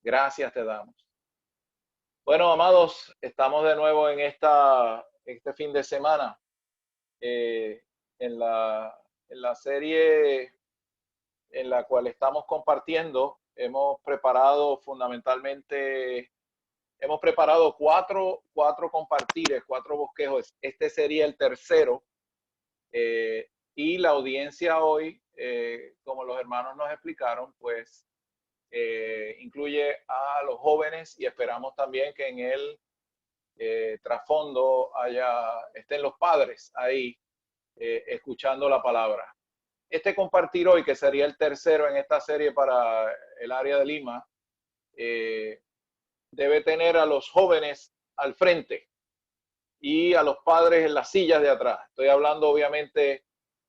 Gracias te damos. Bueno, amados, estamos de nuevo en este fin de semana eh, en la serie en la cual estamos compartiendo. Hemos preparado cuatro compartires, cuatro bosquejos. Este sería el tercero. Y la audiencia hoy, como los hermanos nos explicaron, pues incluye a los jóvenes y esperamos también que en el trasfondo estén los padres ahí escuchando la palabra. Este compartir hoy, que sería el tercero en esta serie para el área de Lima, debe tener a los jóvenes al frente y a los padres en las sillas de atrás. Estoy hablando obviamente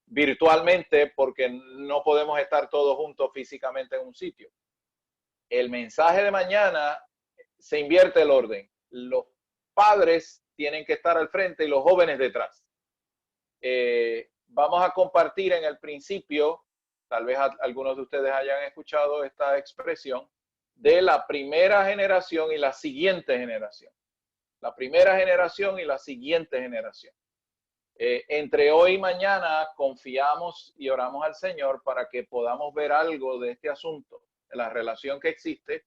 virtualmente porque no podemos estar todos juntos físicamente en un sitio. El mensaje de mañana se invierte el orden. Los padres tienen que estar al frente y los jóvenes detrás. Vamos a compartir en el principio, tal vez algunos de ustedes hayan escuchado esta expresión, de la primera generación y la siguiente generación. La primera generación y la siguiente generación. Entre hoy y mañana confiamos y oramos al Señor para que podamos ver algo de este asunto, de la relación que existe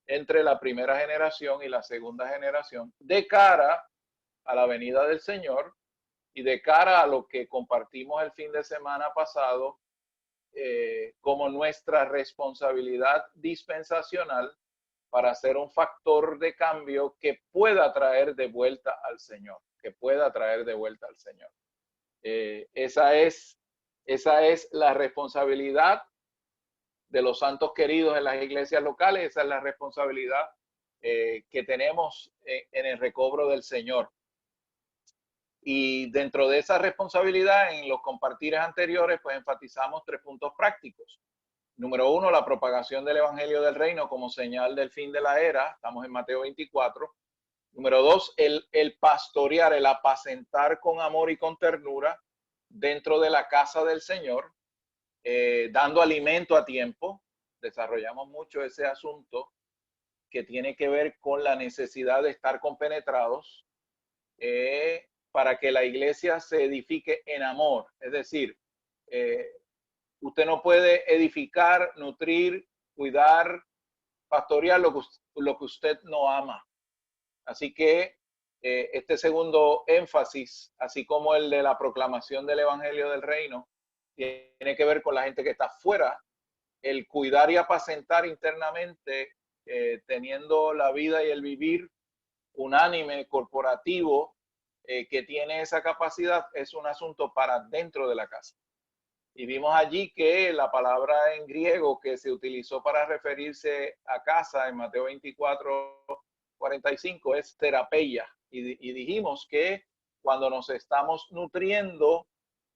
entre la primera generación y la segunda generación, de cara a la venida del Señor y de cara a lo que compartimos el fin de semana pasado como nuestra responsabilidad dispensacional para ser un factor de cambio que pueda traer de vuelta al Señor, que pueda traer de vuelta al Señor. Esa es la responsabilidad de los santos queridos en las iglesias locales, esa es la responsabilidad que tenemos en el recobro del Señor. Y dentro de esa responsabilidad, en los compartires anteriores, pues enfatizamos 3 puntos prácticos. Número 1, la propagación del Evangelio del Reino como señal del fin de la era. Estamos en Mateo 24. Número 2, el pastorear, el apacentar con amor y con ternura dentro de la casa del Señor, dando alimento a tiempo. Desarrollamos mucho ese asunto que tiene que ver con la necesidad de estar compenetrados para que la iglesia se edifique en amor. Es decir, usted no puede edificar, nutrir, cuidar, pastorear lo que usted no ama. Así que este segundo énfasis, así como el de la proclamación del Evangelio del Reino, tiene que ver con la gente que está fuera, el cuidar y apacentar internamente, teniendo la vida y el vivir unánime, corporativo, que tiene esa capacidad, es un asunto para dentro de la casa. Y vimos allí que la palabra en griego que se utilizó para referirse a casa en Mateo 24:45 es terapeia. Y dijimos que cuando nos estamos nutriendo,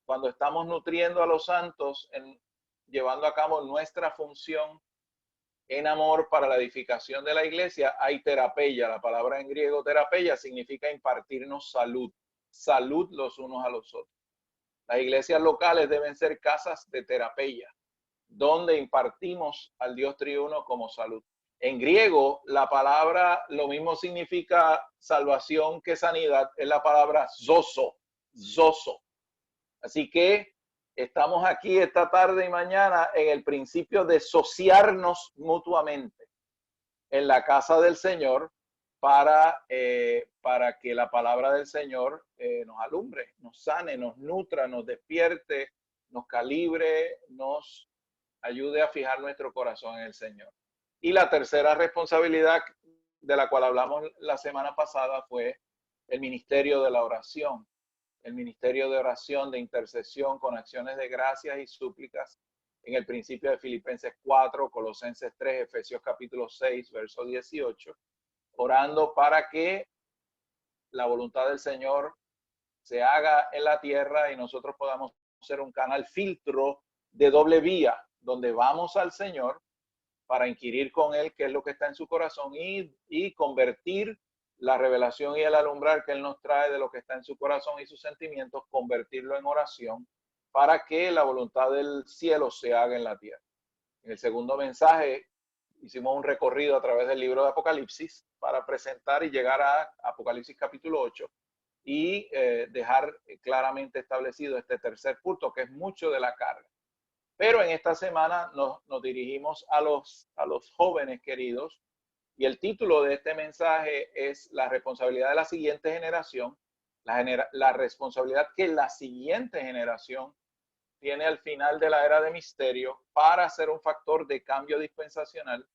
cuando estamos nutriendo a los santos, llevando a cabo nuestra función en amor para la edificación de la iglesia, hay terapeia. La palabra en griego terapeia significa impartirnos salud, salud los unos a los otros. Las iglesias locales deben ser casas de terapeia, donde impartimos al Dios triuno como salud. En griego, la palabra lo mismo significa salvación que sanidad, es la palabra zozo, zozo. Así que estamos aquí esta tarde y mañana en el principio de sociarnos mutuamente en la casa del Señor para que la palabra del Señor nos alumbre, nos sane, nos nutra, nos despierte, nos calibre, nos ayude a fijar nuestro corazón en el Señor. Y la tercera responsabilidad de la cual hablamos la semana pasada fue el ministerio de la oración. El ministerio de oración, de intercesión con acciones de gracias y súplicas en el principio de Filipenses 4, Colosenses 3, Efesios capítulo 6, verso 18, orando para que la voluntad del Señor se haga en la tierra y nosotros podamos ser un canal filtro de doble vía, donde vamos al Señor para inquirir con Él qué es lo que está en su corazón y convertir la revelación y el alumbrar que Él nos trae de lo que está en su corazón y sus sentimientos, convertirlo en oración para que la voluntad del cielo se haga en la tierra. En el segundo mensaje hicimos un recorrido a través del libro de Apocalipsis para presentar y llegar a Apocalipsis capítulo 8 y dejar claramente establecido este tercer punto, que es mucho de la carga. Pero en esta semana nos dirigimos a los jóvenes queridos, y el título de este mensaje es la responsabilidad de la siguiente generación, la responsabilidad que la siguiente generación tiene al final de la era de misterio para ser un factor de cambio dispensacional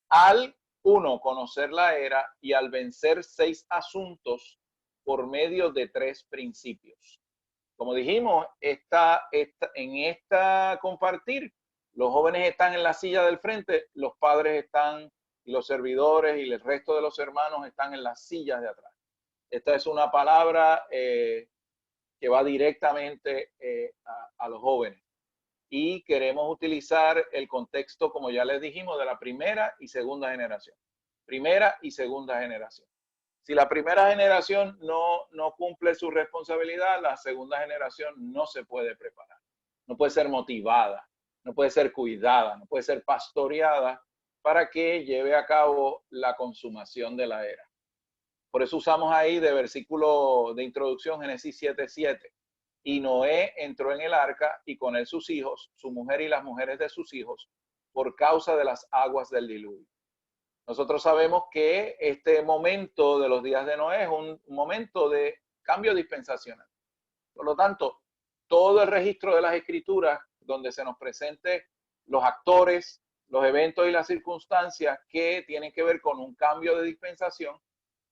al, uno, conocer la era, y al vencer 6 asuntos por medio de 3 principios. Como dijimos, en esta compartir, los jóvenes están en la silla del frente, los padres están, y los servidores y el resto de los hermanos están en las sillas de atrás. Esta es una palabra que va directamente a los jóvenes. Y queremos utilizar el contexto, como ya les dijimos, de la primera y segunda generación. Primera y segunda generación. Si la primera generación no cumple su responsabilidad, la segunda generación no se puede preparar. No puede ser motivada, no puede ser cuidada, no puede ser pastoreada para que lleve a cabo la consumación de la era. Por eso usamos ahí de versículo de introducción Génesis 7:7. Y Noé entró en el arca y con él sus hijos, su mujer y las mujeres de sus hijos, por causa de las aguas del diluvio. Nosotros sabemos que este momento de los días de Noé es un momento de cambio dispensacional. Por lo tanto, todo el registro de las escrituras donde se nos presente los actores, los eventos y las circunstancias que tienen que ver con un cambio de dispensación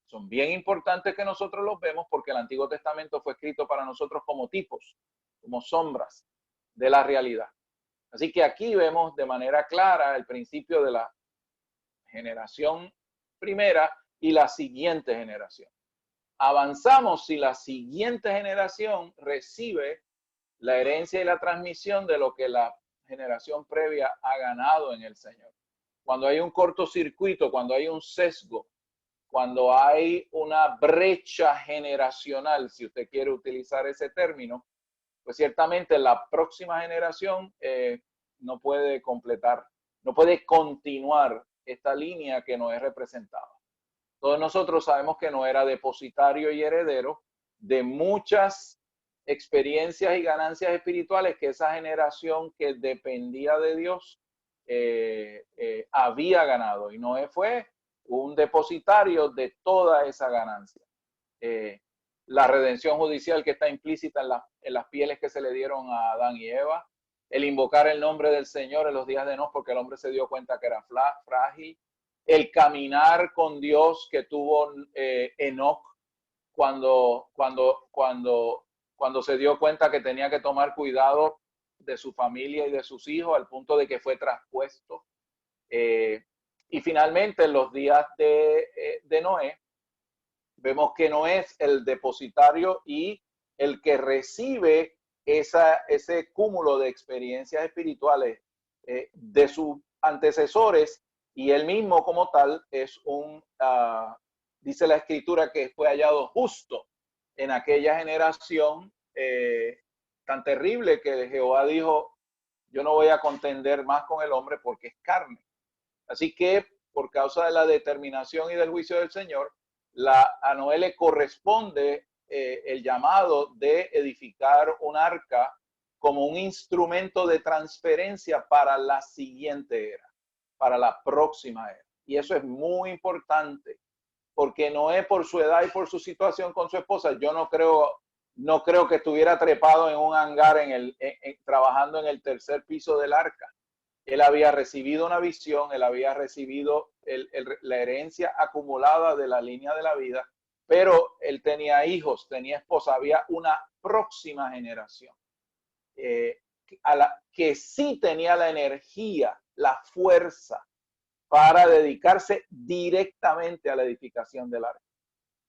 son bien importantes que nosotros los vemos, porque el Antiguo Testamento fue escrito para nosotros como tipos, como sombras de la realidad. Así que aquí vemos de manera clara el principio de la generación primera y la siguiente generación. Avanzamos si la siguiente generación recibe la herencia y la transmisión de lo que la generación previa ha ganado en el Señor. Cuando hay un cortocircuito, cuando hay un sesgo, cuando hay una brecha generacional, si usted quiere utilizar ese término, pues ciertamente la próxima generación no puede completar, no puede continuar esta línea que Noé representaba. Todos nosotros sabemos que Noé era depositario y heredero de muchas experiencias y ganancias espirituales que esa generación que dependía de Dios había ganado. Y Noé fue un depositario de toda esa ganancia. La redención judicial que está implícita en las pieles que se le dieron a Adán y Eva, el invocar el nombre del Señor en los días de Noé porque el hombre se dio cuenta que era frágil, el caminar con Dios que tuvo Enoc cuando se dio cuenta que tenía que tomar cuidado de su familia y de sus hijos, al punto de que fue traspuesto. Y finalmente, en los días de Noé, vemos que Noé es el depositario y el que recibe ese cúmulo de experiencias espirituales de sus antecesores, y él mismo como tal es dice la escritura que fue hallado justo en aquella generación tan terrible que Jehová dijo, yo no voy a contender más con el hombre porque es carne. Así que por causa de la determinación y del juicio del Señor, a Noé le corresponde el llamado de edificar un arca como un instrumento de transferencia para la siguiente era, para la próxima era. Y eso es muy importante, porque Noé, por su edad y por su situación con su esposa, yo no creo que estuviera trepado en un hangar trabajando en el tercer piso del arca. Él había recibido una visión, él había recibido la herencia acumulada de la línea de la vida, pero él tenía hijos, tenía esposa, había una próxima generación que sí tenía la energía, la fuerza para dedicarse directamente a la edificación del arca.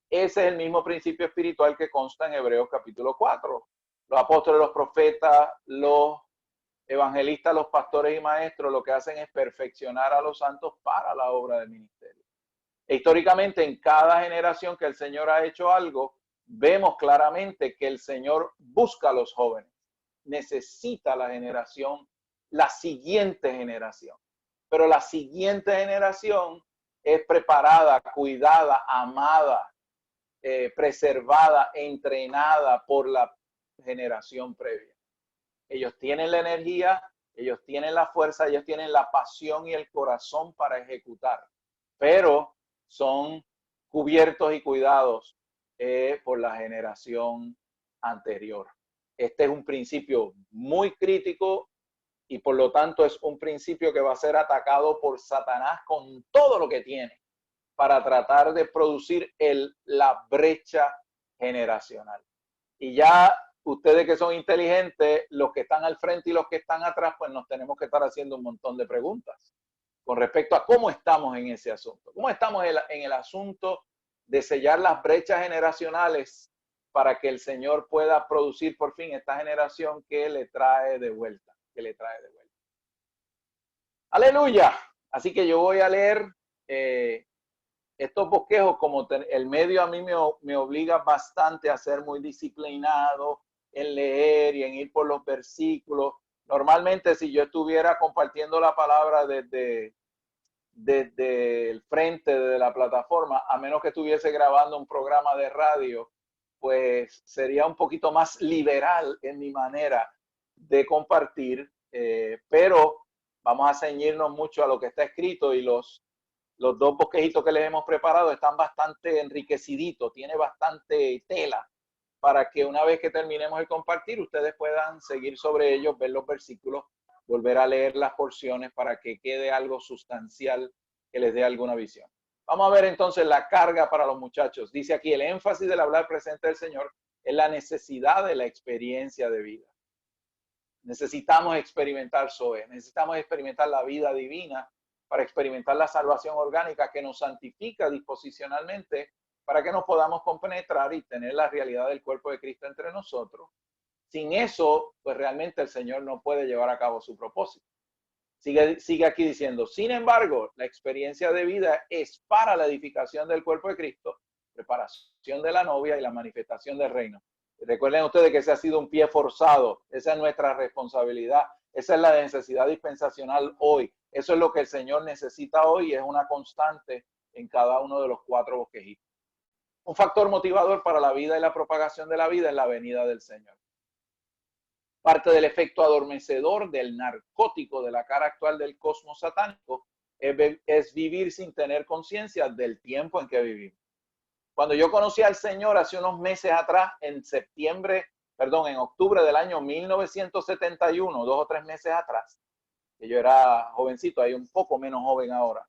Ese es el mismo principio espiritual que consta en Hebreos capítulo 4. Los apóstoles, los profetas, los evangelistas, los pastores y maestros lo que hacen es perfeccionar a los santos para la obra del ministerio. E históricamente, en cada generación que el Señor ha hecho algo, vemos claramente que el Señor busca a los jóvenes, necesita la siguiente generación. pero la siguiente generación es preparada, cuidada, amada, preservada, entrenada por la generación previa. Ellos tienen la energía, ellos tienen la fuerza, ellos tienen la pasión y el corazón para ejecutar, pero son cubiertos y cuidados por la generación anterior. Este es un principio muy crítico y por lo tanto es un principio que va a ser atacado por Satanás con todo lo que tiene para tratar de producir la brecha generacional. Y ya ustedes que son inteligentes, los que están al frente y los que están atrás, pues nos tenemos que estar haciendo un montón de preguntas con respecto a cómo estamos en ese asunto. ¿Cómo estamos en el asunto de sellar las brechas generacionales para que el Señor pueda producir por fin esta generación que le trae de vuelta, ¡Aleluya! Así que yo voy a leer estos bosquejos, como el medio a mí me obliga bastante a ser muy disciplinado en leer y en ir por los versículos. Normalmente, si yo estuviera compartiendo la palabra desde el frente de la plataforma, a menos que estuviese grabando un programa de radio, pues sería un poquito más liberal en mi manera de compartir, pero vamos a ceñirnos mucho a lo que está escrito, y los dos bosquejitos que les hemos preparado están bastante enriqueciditos, tiene bastante tela para que una vez que terminemos de compartir, ustedes puedan seguir sobre ellos, ver los versículos, volver a leer las porciones para que quede algo sustancial que les dé alguna visión. Vamos a ver entonces la carga para los muchachos. Dice aquí, el énfasis del hablar presente del Señor es la necesidad de la experiencia de vida. Necesitamos experimentar Zoe, necesitamos experimentar la vida divina para experimentar la salvación orgánica que nos santifica disposicionalmente para que nos podamos compenetrar y tener la realidad del cuerpo de Cristo entre nosotros. Sin eso, pues realmente el Señor no puede llevar a cabo su propósito. Sigue aquí diciendo, sin embargo, la experiencia de vida es para la edificación del cuerpo de Cristo, preparación de la novia y la manifestación del reino. Recuerden ustedes que ese ha sido un pie forzado, esa es nuestra responsabilidad, esa es la necesidad dispensacional hoy, eso es lo que el Señor necesita hoy y es una constante en cada uno de los 4 bosquejitos. Un factor motivador para la vida y la propagación de la vida es la venida del Señor. Parte del efecto adormecedor del narcótico de la cara actual del cosmos satánico es vivir sin tener conciencia del tiempo en que vivimos. Cuando yo conocí al Señor hace unos meses atrás, en octubre del año 1971, 2 o 3 meses atrás, que yo era jovencito, ahí un poco menos joven ahora.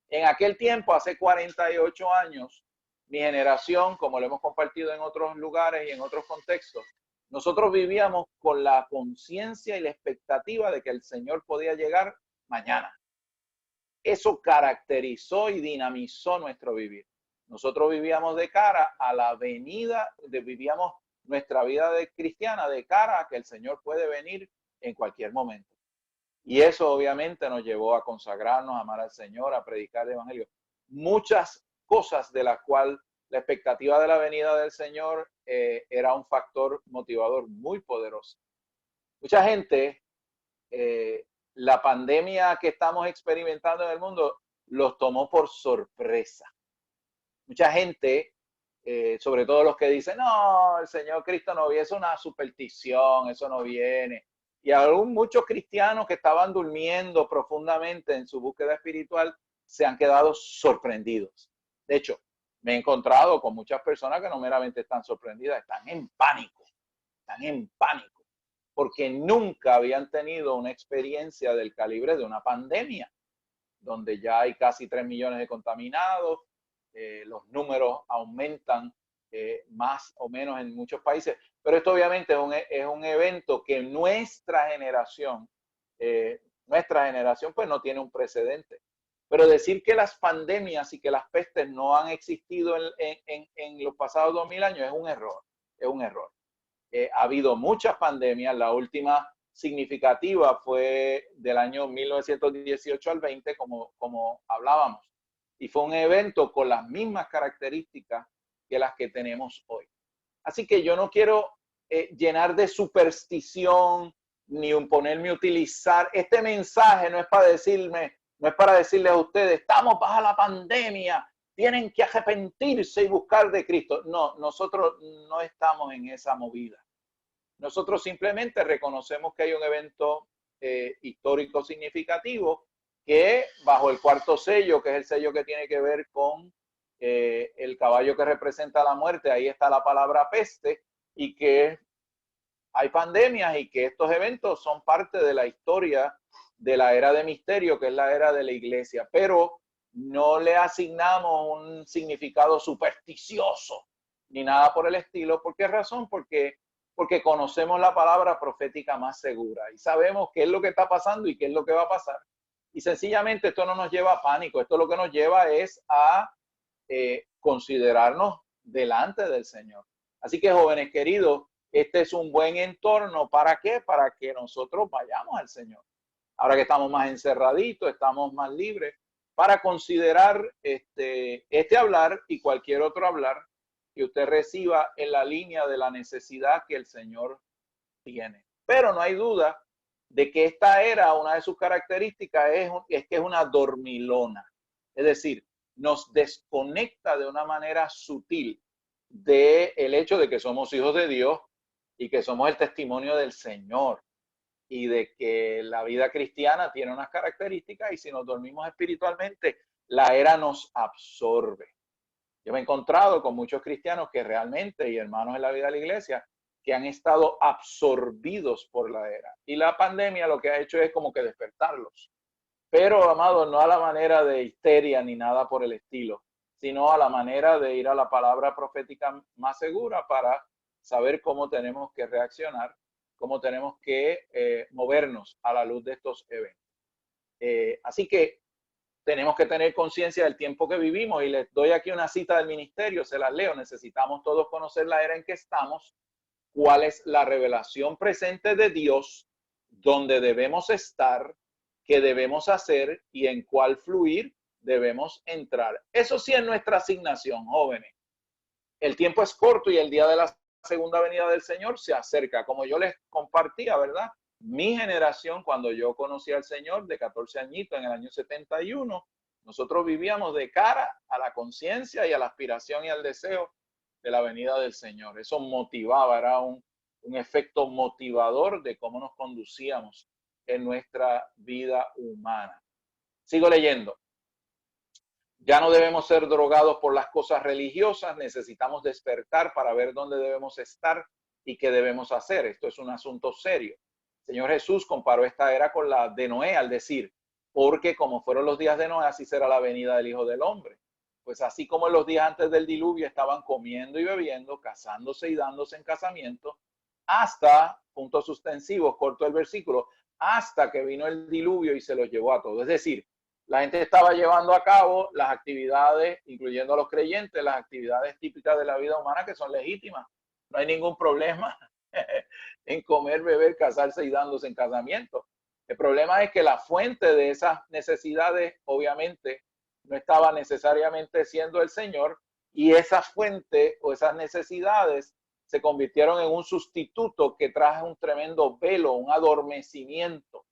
En aquel tiempo, hace 48 años, mi generación, como lo hemos compartido en otros lugares y en otros contextos, nosotros vivíamos con la conciencia y la expectativa de que el Señor podía llegar mañana. Eso caracterizó y dinamizó nuestro vivir. Nosotros vivíamos de cara a la venida, vivíamos nuestra vida de cristiana de cara a que el Señor puede venir en cualquier momento. Y eso obviamente nos llevó a consagrarnos, a amar al Señor, a predicar el Evangelio. Muchas cosas de las cuales la expectativa de la venida del Señor era un factor motivador muy poderoso. Mucha gente, la pandemia que estamos experimentando en el mundo, los tomó por sorpresa. Mucha gente, sobre todo los que dicen, no, el Señor Cristo no viene, es una superstición, eso no viene. Y aún muchos cristianos que estaban durmiendo profundamente en su búsqueda espiritual se han quedado sorprendidos. De hecho, me he encontrado con muchas personas que no meramente están sorprendidas, están en pánico, porque nunca habían tenido una experiencia del calibre de una pandemia, donde ya hay casi 3 millones de contaminados, los números aumentan más o menos en muchos países, pero esto obviamente es un evento que nuestra generación pues no tiene un precedente. Pero decir que las pandemias y que las pestes no han existido en los pasados 2000 años es un error. Ha habido muchas pandemias, la última significativa fue del año 1918 al 20, como hablábamos. Y fue un evento con las mismas características que las que tenemos hoy. Así que yo no quiero llenar de superstición ni ponerme a utilizar. Este mensaje no es para decirme, No es para decirles a ustedes, estamos bajo la pandemia, tienen que arrepentirse y buscar de Cristo. No, nosotros no estamos en esa movida. Nosotros simplemente reconocemos que hay un evento histórico significativo que bajo el cuarto sello, que es el sello que tiene que ver con el caballo que representa la muerte, ahí está la palabra peste, y que hay pandemias y que estos eventos son parte de la historia de la era de misterio, que es la era de la iglesia, pero no le asignamos un significado supersticioso ni nada por el estilo. ¿Por qué razón? Porque conocemos la palabra profética más segura y sabemos qué es lo que está pasando y qué es lo que va a pasar. Y sencillamente esto no nos lleva a pánico, esto lo que nos lleva es a considerarnos delante del Señor. Así que, jóvenes queridos, este es un buen entorno. ¿Para qué? Para que nosotros vayamos al Señor. Ahora que estamos más encerraditos, estamos más libres, para considerar este hablar y cualquier otro hablar que usted reciba en la línea de la necesidad que el Señor tiene. Pero no hay duda de que esta era, una de sus características es que es una dormilona. Es decir, nos desconecta de una manera sutil del hecho de que somos hijos de Dios y que somos el testimonio del Señor y de que la vida cristiana tiene unas características y si nos dormimos espiritualmente, la era nos absorbe. Yo me he encontrado con muchos cristianos que realmente, y hermanos en la vida de la iglesia, que han estado absorbidos por la era. Y la pandemia lo que ha hecho es como que despertarlos. Pero, amados, no a la manera de histeria ni nada por el estilo, sino a la manera de ir a la palabra profética más segura para saber cómo tenemos que reaccionar, cómo tenemos que movernos a la luz de estos eventos. Así que tenemos que tener conciencia del tiempo que vivimos y les doy aquí una cita del ministerio, se las leo. Necesitamos todos conocer la era en que estamos, cuál es la revelación presente de Dios, dónde debemos estar, qué debemos hacer y en cuál fluir debemos entrar. Eso sí es nuestra asignación, jóvenes. El tiempo es corto y el día de la segunda venida del Señor se acerca. Como yo les compartía, ¿verdad? Mi generación, cuando yo conocí al Señor de 14 añitos en el año 71, nosotros vivíamos de cara a la conciencia y a la aspiración y al deseo de la venida del Señor. Eso motivaba, era un efecto motivador de cómo nos conducíamos en nuestra vida humana. Sigo leyendo. Ya no debemos ser drogados por las cosas religiosas, necesitamos despertar para ver dónde debemos estar y qué debemos hacer. Esto es un asunto serio. El Señor Jesús comparó esta era con la de Noé al decir, porque como fueron los días de Noé, así será la venida del Hijo del Hombre. Pues así como en los días antes del diluvio estaban comiendo y bebiendo, casándose y dándose en casamiento, hasta, puntos suspensivos, corto el versículo, hasta que vino el diluvio y se los llevó a todos. Es decir, la gente estaba llevando a cabo las actividades, incluyendo a los creyentes, las actividades típicas de la vida humana que son legítimas. No hay ningún problema en comer, beber, casarse y dándose en casamiento. El problema es que la fuente de esas necesidades, obviamente, no estaba necesariamente siendo el Señor, y esa fuente o esas necesidades se convirtieron en un sustituto que trajo un tremendo velo, un adormecimiento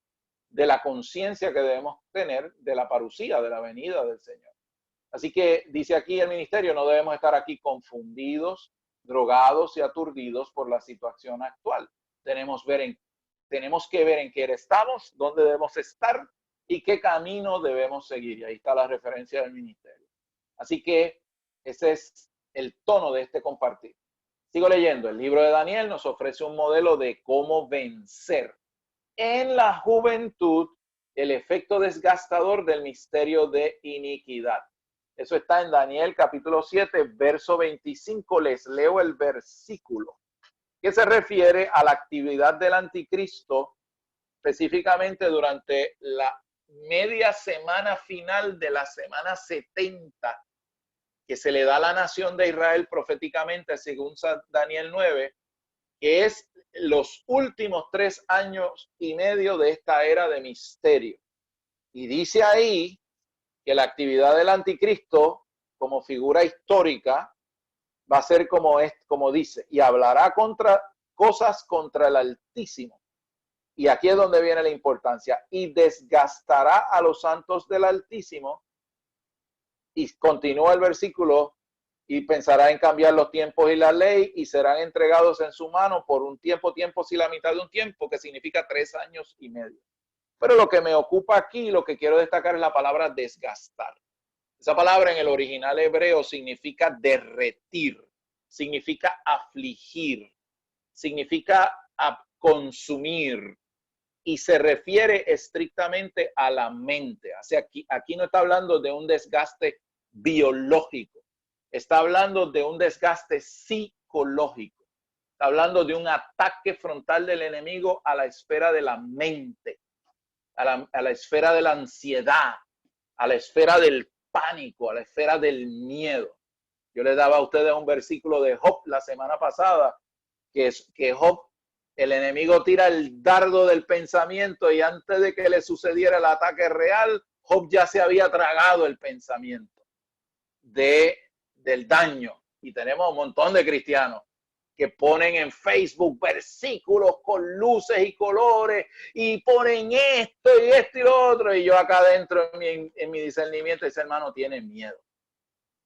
de la conciencia que debemos tener de la parucía, de la venida del Señor. Así que dice aquí el ministerio, no debemos estar aquí confundidos, drogados y aturdidos por la situación actual. Tenemos que ver en qué era estamos, dónde debemos estar y qué camino debemos seguir. Y ahí está la referencia del ministerio. Así que ese es el tono de este compartir. Sigo leyendo. El libro de Daniel nos ofrece un modelo de cómo vencer en la juventud el efecto desgastador del misterio de iniquidad. Eso está en Daniel capítulo 7, verso 25. Les leo el versículo que se refiere a la actividad del anticristo, específicamente durante la media semana final de la semana 70, que se le da a la nación de Israel proféticamente según Daniel 9, que es los últimos 3 años y medio de esta era de misterio. Y dice ahí que la actividad del anticristo como figura histórica va a ser como dice, y hablará cosas contra el Altísimo Y aquí es donde viene la importancia. Y desgastará a los santos del Altísimo. Y continúa el versículo. Y pensará en cambiar los tiempos y la ley. Y serán entregados en su mano por un tiempo, si la mitad de un tiempo, que significa 3 años y medio. Pero lo que me ocupa aquí, lo que quiero destacar es la palabra desgastar. Esa palabra en el original hebreo significa derretir, significa afligir, significa consumir y se refiere estrictamente a la mente. O sea, aquí no está hablando de un desgaste biológico, está hablando de un desgaste psicológico, está hablando de un ataque frontal del enemigo a la esfera de la mente, a la esfera de la ansiedad, a la esfera del pánico, a la esfera del miedo. Yo les daba a ustedes un versículo de Job la semana pasada, que Job, el enemigo tira el dardo del pensamiento y antes de que le sucediera el ataque real, Job ya se había tragado el pensamiento del daño. Y tenemos un montón de cristianos que ponen en Facebook versículos con luces y colores y ponen esto y lo otro. Y yo acá adentro en mi discernimiento, ese hermano tiene miedo.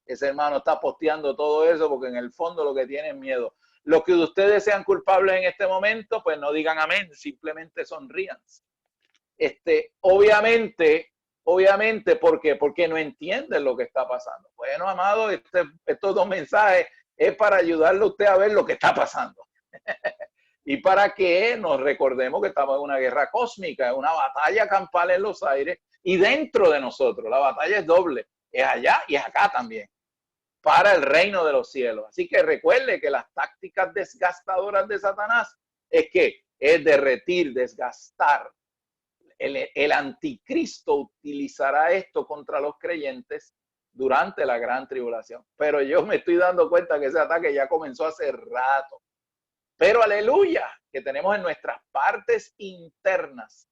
Ese hermano está posteando todo eso porque en el fondo lo que tiene es miedo. Los que de ustedes sean culpables en este momento, pues no digan amén, simplemente sonrían. Obviamente, ¿por qué? Porque no entienden lo que está pasando. Bueno, amado, estos 2 mensajes es para ayudarle a usted a ver lo que está pasando. Y para que nos recordemos que estamos en una guerra cósmica, en una batalla campal en los aires y dentro de nosotros. La batalla es doble, es allá y es acá también, para el reino de los cielos. Así que recuerde que las tácticas desgastadoras de Satanás es derretir, desgastar. El anticristo utilizará esto contra los creyentes durante la gran tribulación. Pero yo me estoy dando cuenta que ese ataque ya comenzó hace rato. Pero aleluya, que tenemos en nuestras partes internas,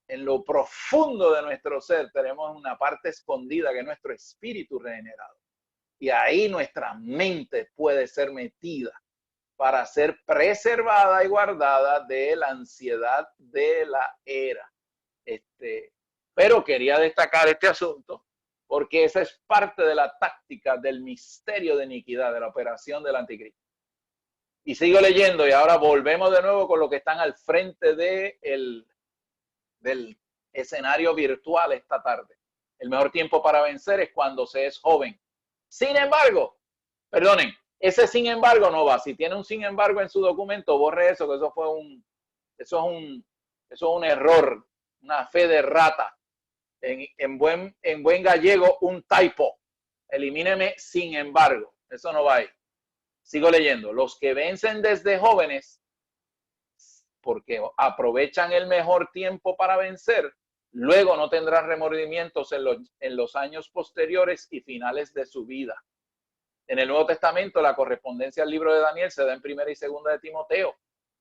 en lo profundo de nuestro ser, tenemos una parte escondida que es nuestro espíritu regenerado. Y ahí nuestra mente puede ser metida para ser preservada y guardada de la ansiedad de la era. Pero quería destacar este asunto porque esa es parte de la táctica del misterio de iniquidad, de la operación del anticristo. Y sigo leyendo y ahora volvemos de nuevo con lo que están al frente del escenario virtual esta tarde. El mejor tiempo para vencer es cuando se es joven. Sin embargo, perdonen, ese sin embargo no va. Si tiene un sin embargo en su documento, borre eso, que eso es un error, una fe de rata. En buen gallego, un typo. Elimíneme sin embargo. Eso no va ahí. Sigo leyendo. Los que vencen desde jóvenes, porque aprovechan el mejor tiempo para vencer, luego no tendrán remordimientos en los años posteriores y finales de su vida. En el Nuevo Testamento, la correspondencia al libro de Daniel se da en 1 y 2 de Timoteo.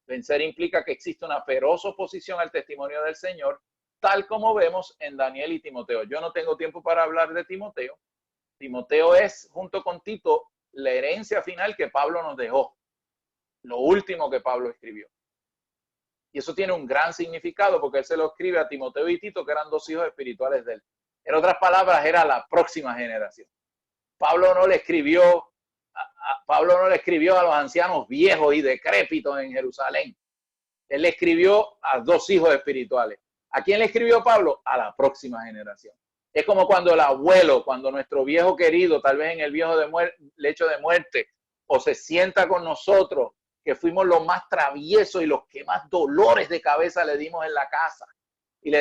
Vencer implica que existe una feroz oposición al testimonio del Señor, tal como vemos en Daniel y Timoteo. Yo no tengo tiempo para hablar de Timoteo. Timoteo es, junto con Tito, la herencia final que Pablo nos dejó. Lo último que Pablo escribió. Y eso tiene un gran significado porque él se lo escribe a Timoteo y Tito, que eran 2 hijos espirituales de él. En otras palabras, era la próxima generación. Pablo no le escribió a los ancianos viejos y decrépitos en Jerusalén. Él le escribió a 2 hijos espirituales. ¿A quién le escribió Pablo? A la próxima generación. Es como cuando el abuelo, cuando nuestro viejo querido, tal vez en el lecho de muerte, o se sienta con nosotros, que fuimos los más traviesos y los que más dolores de cabeza le dimos en la casa. Y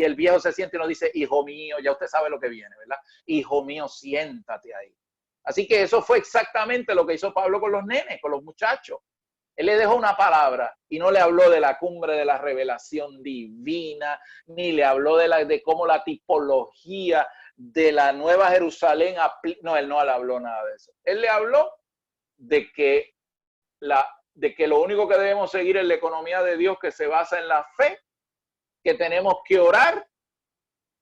el viejo se siente y nos dice, hijo mío, ya usted sabe lo que viene, ¿verdad? Hijo mío, siéntate ahí. Así que eso fue exactamente lo que hizo Pablo con los nenes, con los muchachos. Él le dejó una palabra y no le habló de la cumbre de la revelación divina, ni le habló de cómo la tipología de la Nueva Jerusalén, no, él no le habló nada de eso. Él le habló de que lo único que debemos seguir es la economía de Dios que se basa en la fe, que tenemos que orar,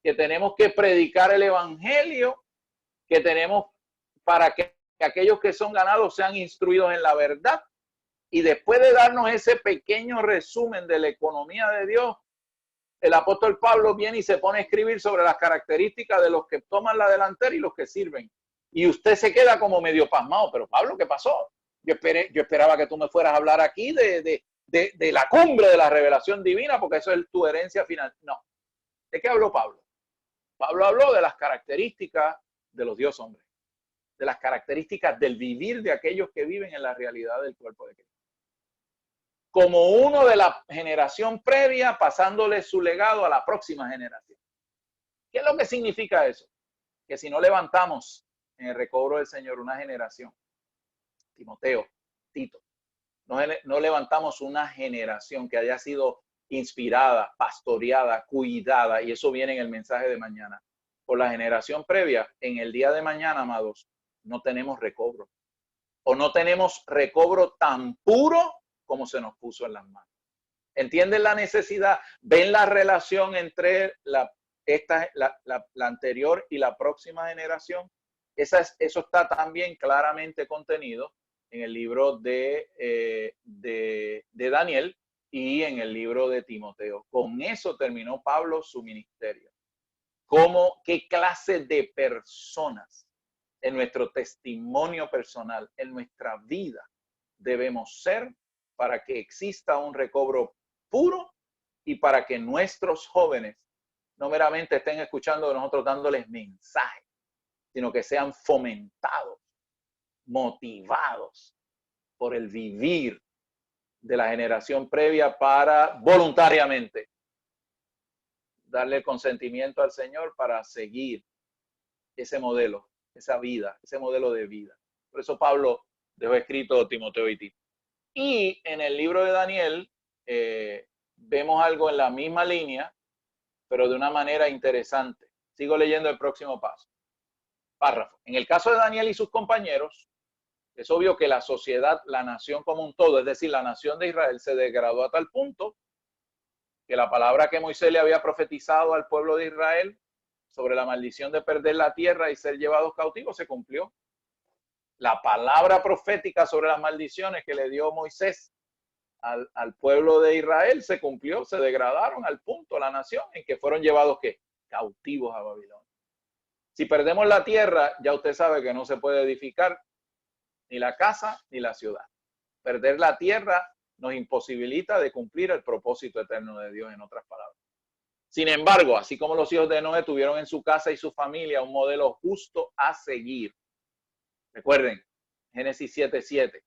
que tenemos que predicar el evangelio, que tenemos para que aquellos que son ganados sean instruidos en la verdad Y después de darnos ese pequeño resumen de la economía de Dios, el apóstol Pablo viene y se pone a escribir sobre las características de los que toman la delantera y los que sirven. Y usted se queda como medio pasmado. Pero Pablo, ¿qué pasó? Yo esperaba que tú me fueras a hablar aquí de la cumbre de la revelación divina, porque eso es tu herencia final. No. ¿De qué habló Pablo? Pablo habló de las características de los Dios hombres, de las características del vivir de aquellos que viven en la realidad del cuerpo de Cristo. Como uno de la generación previa, pasándole su legado a la próxima generación. ¿Qué es lo que significa eso? Que si no levantamos en el recobro del Señor una generación, Timoteo, Tito, no levantamos una generación que haya sido inspirada, pastoreada, cuidada, y eso viene en el mensaje de mañana, por la generación previa, en el día de mañana, amados, no tenemos recobro. O no tenemos recobro tan puro como se nos puso en las manos. ¿Entienden la necesidad? ¿Ven la relación entre la anterior y la próxima generación? Eso está también claramente contenido en el libro de Daniel y en el libro de Timoteo. Con eso terminó Pablo su ministerio. ¿Qué clase de personas en nuestro testimonio personal, en nuestra vida, debemos ser para que exista un recobro puro y para que nuestros jóvenes no meramente estén escuchando de nosotros dándoles mensajes, sino que sean fomentados, motivados por el vivir de la generación previa para voluntariamente darle consentimiento al Señor para seguir ese modelo, esa vida, ese modelo de vida. Por eso Pablo dejó escrito Timoteo y Tito. Y en el libro de Daniel vemos algo en la misma línea, pero de una manera interesante. Sigo leyendo el próximo párrafo. En el caso de Daniel y sus compañeros, es obvio que la sociedad, la nación como un todo, es decir, la nación de Israel, se degradó a tal punto que la palabra que Moisés le había profetizado al pueblo de Israel sobre la maldición de perder la tierra y ser llevados cautivos se cumplió. La palabra profética sobre las maldiciones que le dio Moisés al pueblo de Israel se cumplió, se degradaron al punto la nación en que fueron llevados ¿qué? Cautivos a Babilonia. Si perdemos la tierra, ya usted sabe que no se puede edificar ni la casa ni la ciudad. Perder la tierra nos imposibilita de cumplir el propósito eterno de Dios, en otras palabras. Sin embargo, así como los hijos de Noé tuvieron en su casa y su familia un modelo justo a seguir. Recuerden, Génesis 7:7.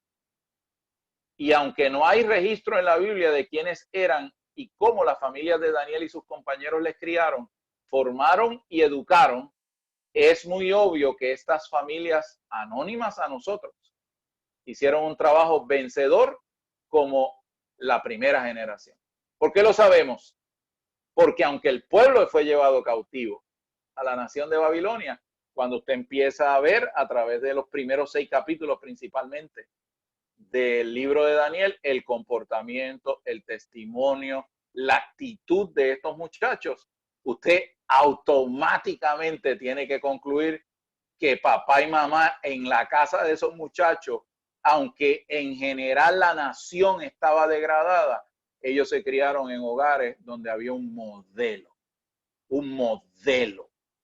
Y aunque no hay registro en la Biblia de quiénes eran y cómo las familias de Daniel y sus compañeros les criaron, formaron y educaron, es muy obvio que estas familias anónimas a nosotros hicieron un trabajo vencedor como la primera generación. ¿Por qué lo sabemos? Porque aunque el pueblo fue llevado cautivo a la nación de Babilonia, cuando usted empieza a ver a través de los primeros 6 capítulos principalmente del libro de Daniel, el comportamiento, el testimonio, la actitud de estos muchachos, usted automáticamente tiene que concluir que papá y mamá en la casa de esos muchachos, aunque en general la nación estaba degradada, ellos se criaron en hogares donde había un modelo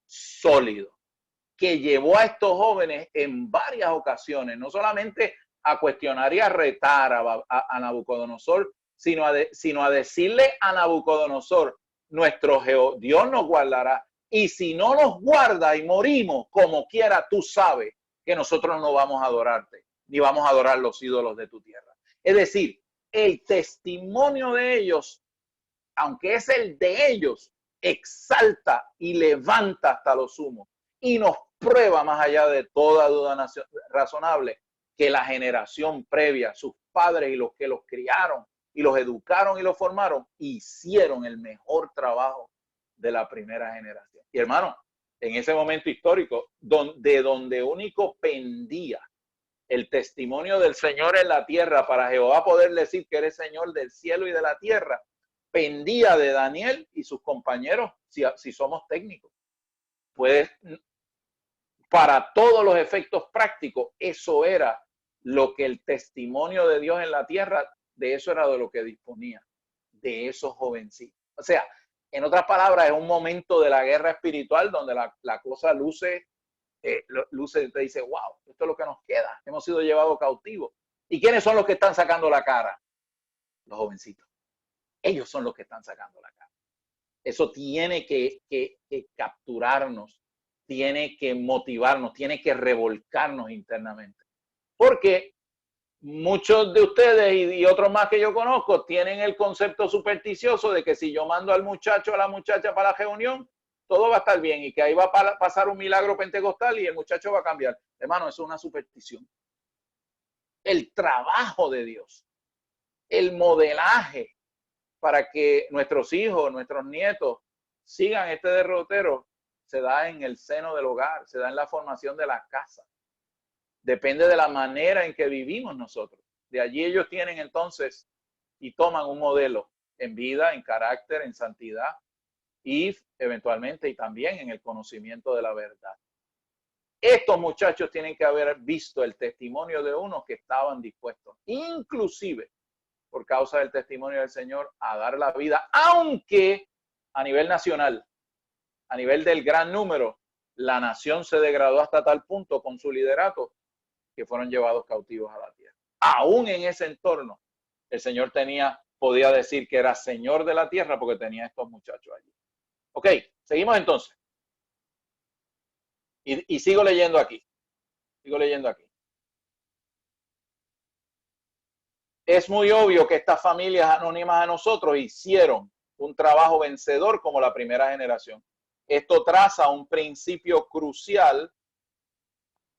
sólido que llevó a estos jóvenes en varias ocasiones, no solamente a cuestionar y a retar a Nabucodonosor, sino a decirle a Nabucodonosor, nuestro Dios nos guardará, y si no nos guarda y morimos, como quiera, tú sabes que nosotros no vamos a adorarte, ni vamos a adorar los ídolos de tu tierra. Es decir, el testimonio de ellos, aunque es el de ellos, exalta y levanta hasta lo sumo y nos prueba más allá de toda duda razonable que la generación previa, sus padres y los que los criaron y los educaron y los formaron, hicieron el mejor trabajo de la primera generación. Y hermano, en ese momento histórico, de donde único pendía el testimonio del Señor en la tierra para Jehová poder decir que eres Señor del cielo y de la tierra, pendía de Daniel y sus compañeros, si somos técnicos. Pues para todos los efectos prácticos, eso era lo que el testimonio de Dios en la tierra, de eso era de lo que disponía, de esos jovencitos. O sea, en otras palabras, es un momento de la guerra espiritual donde la cosa luce, te dice, wow, esto es lo que nos queda, hemos sido llevados cautivos. ¿Y quiénes son los que están sacando la cara? Los jovencitos. Ellos son los que están sacando la cara. Eso tiene que capturarnos, tiene que motivarnos, tiene que revolcarnos internamente. Porque muchos de ustedes y otros más que yo conozco tienen el concepto supersticioso de que si yo mando al muchacho o a la muchacha para la reunión, todo va a estar bien y que ahí va a pasar un milagro pentecostal y el muchacho va a cambiar. Hermano, eso es una superstición. El trabajo de Dios, el modelaje para que nuestros hijos, nuestros nietos sigan este derrotero, se da en el seno del hogar, se da en la formación de la casa. Depende de la manera en que vivimos nosotros. De allí ellos tienen entonces y toman un modelo en vida, en carácter, en santidad y eventualmente y también en el conocimiento de la verdad. Estos muchachos tienen que haber visto el testimonio de unos que estaban dispuestos, inclusive por causa del testimonio del Señor, a dar la vida, aunque a nivel nacional, a nivel del gran número, la nación se degradó hasta tal punto con su liderato que fueron llevados cautivos a la tierra. Aún en ese entorno, el Señor podía decir que era Señor de la tierra porque tenía estos muchachos allí. Ok, seguimos entonces. Y sigo leyendo aquí. Sigo leyendo aquí. Es muy obvio que estas familias anónimas a nosotros hicieron un trabajo vencedor como la primera generación. Esto traza un principio crucial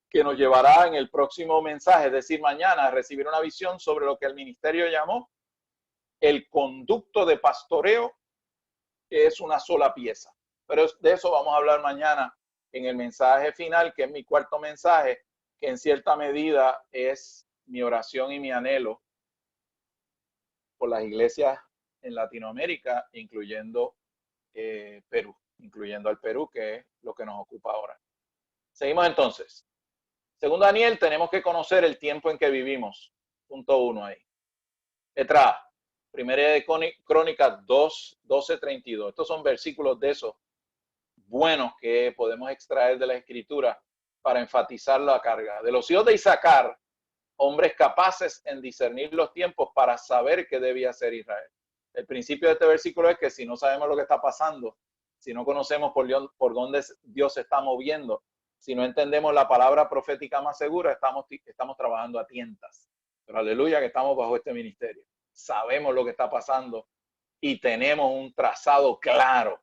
que nos llevará en el próximo mensaje, es decir, mañana, a recibir una visión sobre lo que el ministerio llamó el conducto de pastoreo, que es una sola pieza. Pero de eso vamos a hablar mañana en el mensaje final, que es mi cuarto mensaje, que en cierta medida es mi oración y mi anhelo por las iglesias en Latinoamérica, incluyendo Perú, incluyendo al Perú, que es lo que nos ocupa ahora. Seguimos entonces. Según Daniel, tenemos que conocer el tiempo en que vivimos. Punto 1 ahí. Letra A. Primera de Crónicas 2, 12, 32. Estos son versículos de esos buenos que podemos extraer de la Escritura para enfatizar la carga. De los hijos de Isaacar, hombres capaces en discernir los tiempos para saber qué debía hacer Israel. El principio de este versículo es que si no sabemos lo que está pasando, si no conocemos por dónde Dios se está moviendo, si no entendemos la palabra profética más segura, estamos trabajando a tientas. Pero aleluya que estamos bajo este ministerio. Sabemos lo que está pasando y tenemos un trazado claro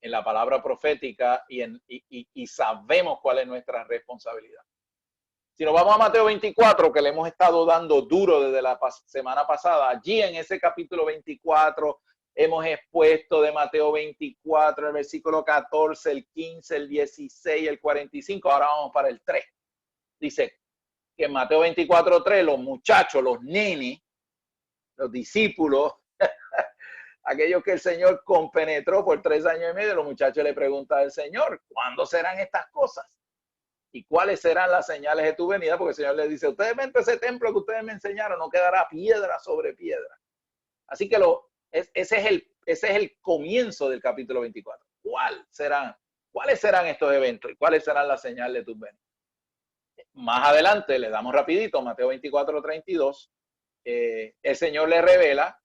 en la palabra profética y sabemos cuál es nuestra responsabilidad. Si nos vamos a Mateo 24, que le hemos estado dando duro desde la semana pasada, allí en ese capítulo 24 hemos expuesto de Mateo 24, el versículo 14, el 15, el 16, el 45, ahora vamos para el 3. Dice que en Mateo 24, 3, los muchachos, los nenes, los discípulos, aquellos que el Señor compenetró por 3 años y medio, los muchachos le preguntan al Señor, ¿cuándo serán estas cosas? ¿Y cuáles serán las señales de tu venida? Porque el Señor les dice, ustedes ven ese templo que ustedes me enseñaron, no quedará piedra sobre piedra. Así que ese es el comienzo del capítulo 24. ¿Cuáles serán estos eventos? ¿Y cuáles serán las señales de tus venidas? Más adelante, le damos rapidito, Mateo 24, 32, el Señor le revela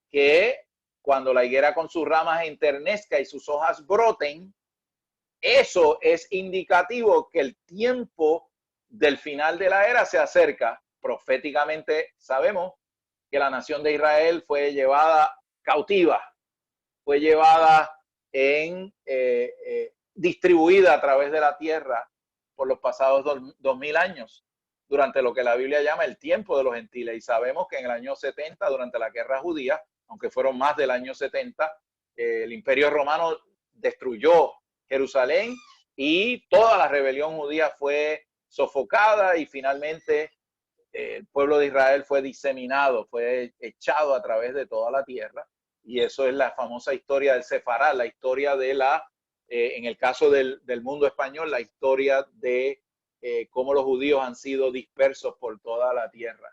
que cuando la higuera con sus ramas enternezca y sus hojas broten, eso es indicativo que el tiempo del final de la era se acerca. Proféticamente sabemos que la nación de Israel fue llevada cautiva, fue llevada distribuida a través de la tierra por los pasados 2000 años, durante lo que la Biblia llama el tiempo de los gentiles. Y sabemos que en el año 70, durante la guerra judía, aunque fueron más del año 70, el Imperio Romano destruyó Jerusalén y toda la rebelión judía fue sofocada y finalmente el pueblo de Israel fue diseminado, fue echado a través de toda la tierra. Y eso es la famosa historia del Sefarad, la historia de en el caso del mundo español, la historia de cómo los judíos han sido dispersos por toda la tierra.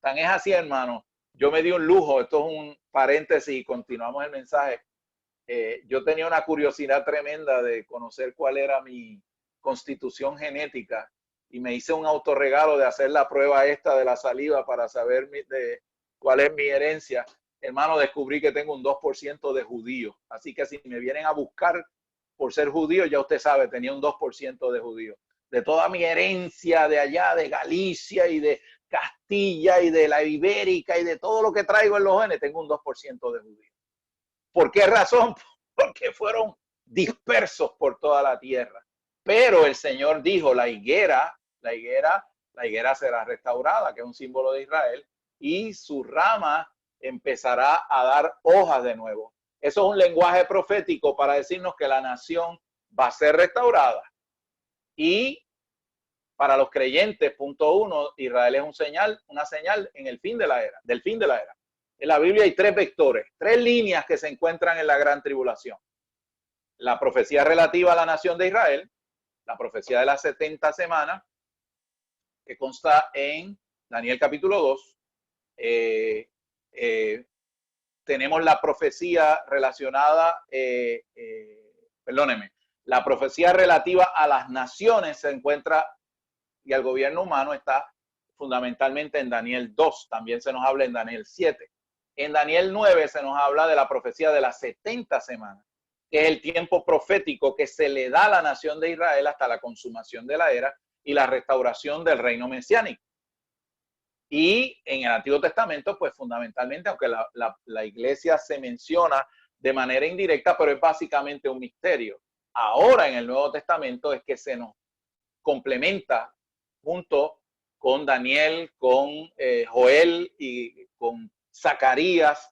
Tan es así, hermano. Yo me di un lujo, esto es un paréntesis y continuamos el mensaje. Yo tenía una curiosidad tremenda de conocer cuál era mi constitución genética y me hice un autorregalo de hacer la prueba esta de la saliva para saber cuál es mi herencia. Hermano, descubrí que tengo un 2% de judío. Así que si me vienen a buscar por ser judío, ya usted sabe, tenía un 2% de judío. De toda mi herencia de allá, de Galicia y de Castilla y de la Ibérica y de todo lo que traigo en los genes, tengo un 2% de judíos. ¿Por qué razón? Porque fueron dispersos por toda la tierra. Pero el Señor dijo, la higuera será restaurada, que es un símbolo de Israel, y su rama empezará a dar hojas de nuevo. Eso es un lenguaje profético para decirnos que la nación va a ser restaurada. Y para los creyentes, punto 1, Israel es una señal en el fin de la era, del fin de la era. En la Biblia hay 3 vectores, 3 líneas que se encuentran en la gran tribulación. La profecía relativa a la nación de Israel, la profecía de las 70 semanas, que consta en Daniel capítulo 2. Tenemos la profecía relacionada, la profecía relativa a las naciones se encuentra y al gobierno humano está fundamentalmente en Daniel 2. También se nos habla en Daniel 7. En Daniel 9 se nos habla de la profecía de las 70 semanas, que es el tiempo profético que se le da a la nación de Israel hasta la consumación de la era y la restauración del reino mesiánico. Y en el Antiguo Testamento, pues fundamentalmente, aunque la iglesia se menciona de manera indirecta, pero es básicamente un misterio. Ahora en el Nuevo Testamento es que se nos complementa junto con Daniel, con Joel y con Zacarías.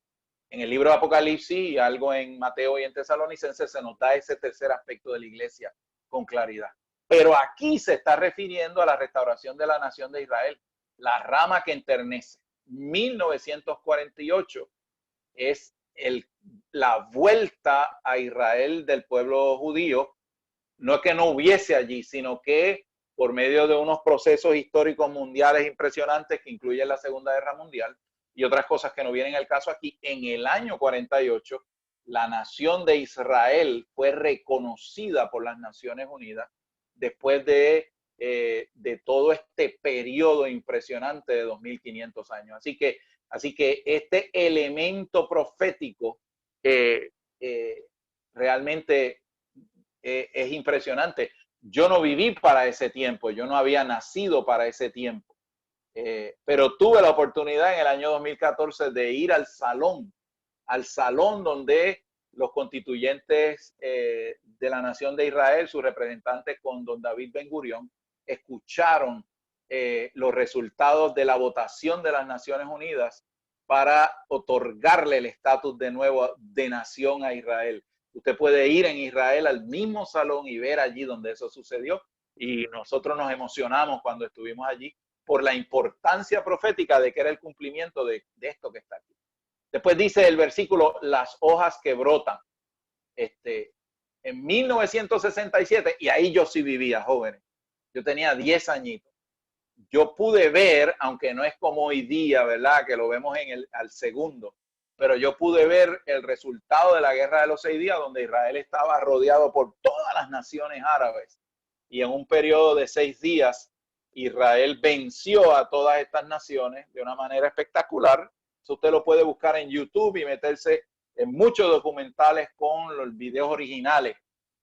En el libro de Apocalipsis y algo en Mateo y en Tesalonicenses se nos da ese tercer aspecto de la iglesia con claridad. Pero aquí se está refiriendo a la restauración de la nación de Israel, la rama que enternece. 1948 es la vuelta a Israel del pueblo judío. No es que no hubiese allí, sino que por medio de unos procesos históricos mundiales impresionantes que incluyen la Segunda Guerra Mundial y otras cosas que no vienen al caso aquí, en el año 48, la nación de Israel fue reconocida por las Naciones Unidas después de todo este periodo impresionante de 2500 años. Así que este elemento profético realmente es impresionante. Yo no viví para ese tiempo, yo no había nacido para ese tiempo, pero tuve la oportunidad en el año 2014 de ir al salón donde los constituyentes de la nación de Israel, sus representantes con don David Ben Gurión, escucharon los resultados de la votación de las Naciones Unidas para otorgarle el estatus de nuevo de nación a Israel. Usted puede ir en Israel al mismo salón y ver allí donde eso sucedió. Y nosotros nos emocionamos cuando estuvimos allí por la importancia profética de que era el cumplimiento de esto que está aquí. Después dice el versículo, las hojas que brotan. En 1967, y ahí yo sí vivía, jóvenes. Yo tenía 10 añitos. Yo pude ver, aunque no es como hoy día, ¿verdad? Que lo vemos al segundo. Pero yo pude ver el resultado de la guerra de los 6 días, donde Israel estaba rodeado por todas las naciones árabes. Y en un periodo de 6 días, Israel venció a todas estas naciones de una manera espectacular. Eso usted lo puede buscar en YouTube y meterse en muchos documentales con los videos originales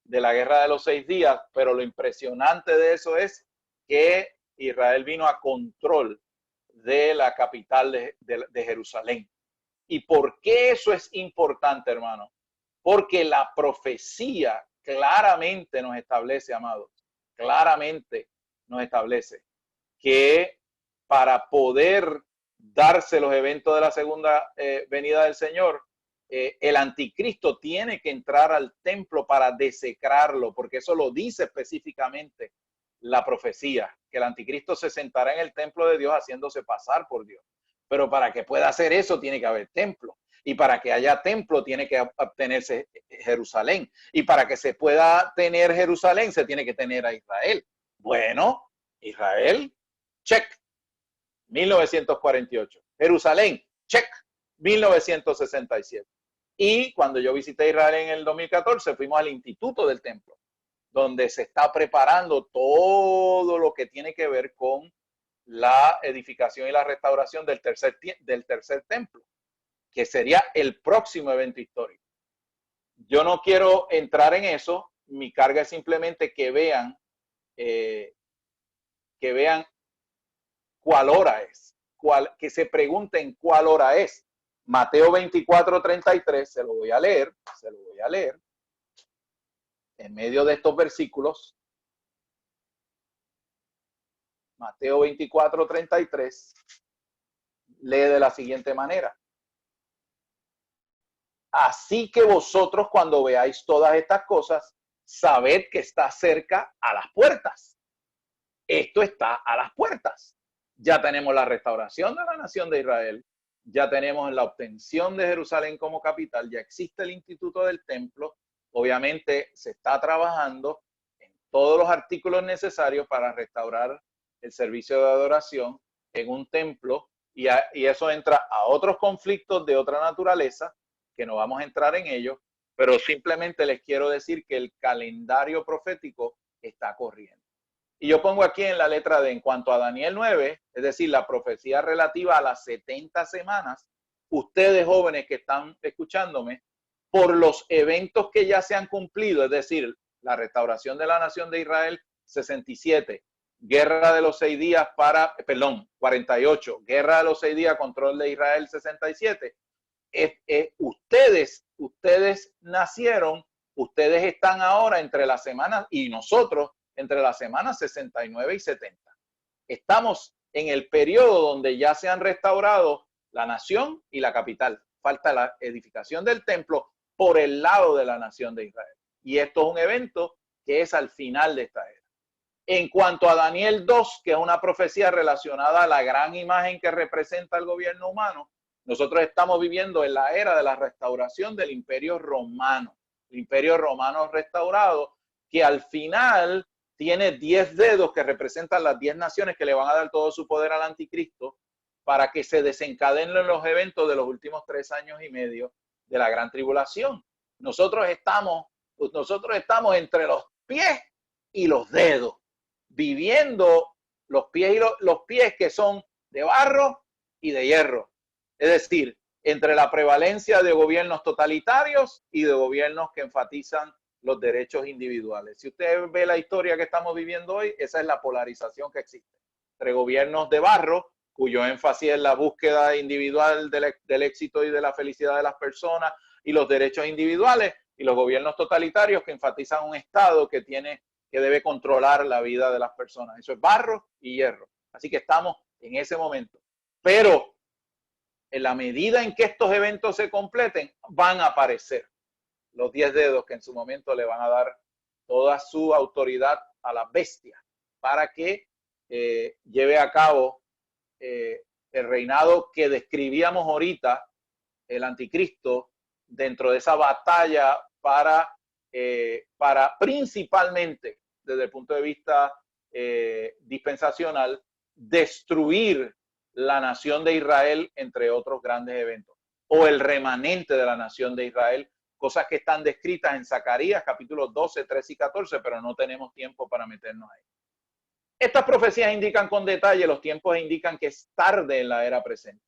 de la guerra de los 6 días. Pero lo impresionante de eso es que Israel vino a control de la capital de Jerusalén. ¿Y por qué eso es importante, hermano? Porque la profecía claramente nos establece, amados, claramente nos establece que para poder darse los eventos de la segunda venida del Señor, el anticristo tiene que entrar al templo para desecrarlo, porque eso lo dice específicamente la profecía, que el anticristo se sentará en el templo de Dios haciéndose pasar por Dios. Pero para que pueda hacer eso tiene que haber templo. Y para que haya templo tiene que obtenerse Jerusalén. Y para que se pueda tener Jerusalén se tiene que tener a Israel. Bueno, Israel, check, 1948. Jerusalén, check, 1967. Y cuando yo visité Israel en el 2014, fuimos al Instituto del Templo, donde se está preparando todo lo que tiene que ver con la edificación y la restauración del tercer templo, que sería el próximo evento histórico. Yo no quiero entrar en eso, mi carga es simplemente que vean cuál hora es, que se pregunten cuál hora es. Mateo 24:33, se lo voy a leer, en medio de estos versículos. Mateo 24:33 lee de la siguiente manera: así que vosotros, cuando veáis todas estas cosas, sabed que está cerca a las puertas. Esto está a las puertas. Ya tenemos la restauración de la nación de Israel, ya tenemos la obtención de Jerusalén como capital, ya existe el Instituto del Templo, obviamente se está trabajando en todos los artículos necesarios para restaurar el servicio de adoración en un templo, y eso entra a otros conflictos de otra naturaleza, que no vamos a entrar en ellos, pero simplemente les quiero decir que el calendario profético está corriendo. Y yo pongo aquí en la letra D, en cuanto a Daniel 9, es decir, la profecía relativa a las 70 semanas, ustedes jóvenes que están escuchándome, por los eventos que ya se han cumplido, es decir, la restauración de la nación de Israel, 67, guerra de los 6 días 48, guerra de los 6 días, control de Israel, 67, ustedes nacieron, ustedes están ahora entre las semanas, y nosotros entre las semanas 69 y 70. Estamos en el periodo donde ya se han restaurado la nación y la capital. Falta la edificación del templo por el lado de la nación de Israel. Y esto es un evento que es al final de esta era. En cuanto a Daniel 2, que es una profecía relacionada a la gran imagen que representa el gobierno humano, nosotros estamos viviendo en la era de la restauración del Imperio Romano. El Imperio Romano restaurado, que al final tiene 10 dedos que representan las 10 naciones que le van a dar todo su poder al anticristo para que se desencadenen los eventos de los últimos 3 años y medio de la gran tribulación. Nosotros estamos entre los pies y los dedos, viviendo los pies que son de barro y de hierro. Es decir, entre la prevalencia de gobiernos totalitarios y de gobiernos que enfatizan los derechos individuales. Si usted ve la historia que estamos viviendo hoy, esa es la polarización que existe entre gobiernos de barro, cuyo énfasis es la búsqueda individual del éxito y de la felicidad de las personas y los derechos individuales, y los gobiernos totalitarios que enfatizan un Estado que debe controlar la vida de las personas. Eso es barro y hierro. Así que estamos en ese momento. Pero en la medida en que estos eventos se completen, van a aparecer los 10 dedos que en su momento le van a dar toda su autoridad a la bestia para que lleve a cabo el reinado que describíamos ahorita, el anticristo, dentro de esa batalla para principalmente, desde el punto de vista dispensacional, destruir la nación de Israel, entre otros grandes eventos, o el remanente de la nación de Israel, cosas que están descritas en Zacarías capítulos 12, 13 y 14, pero no tenemos tiempo para meternos ahí. Estas profecías indican con detalle los tiempos e indican que es tarde en la era presente,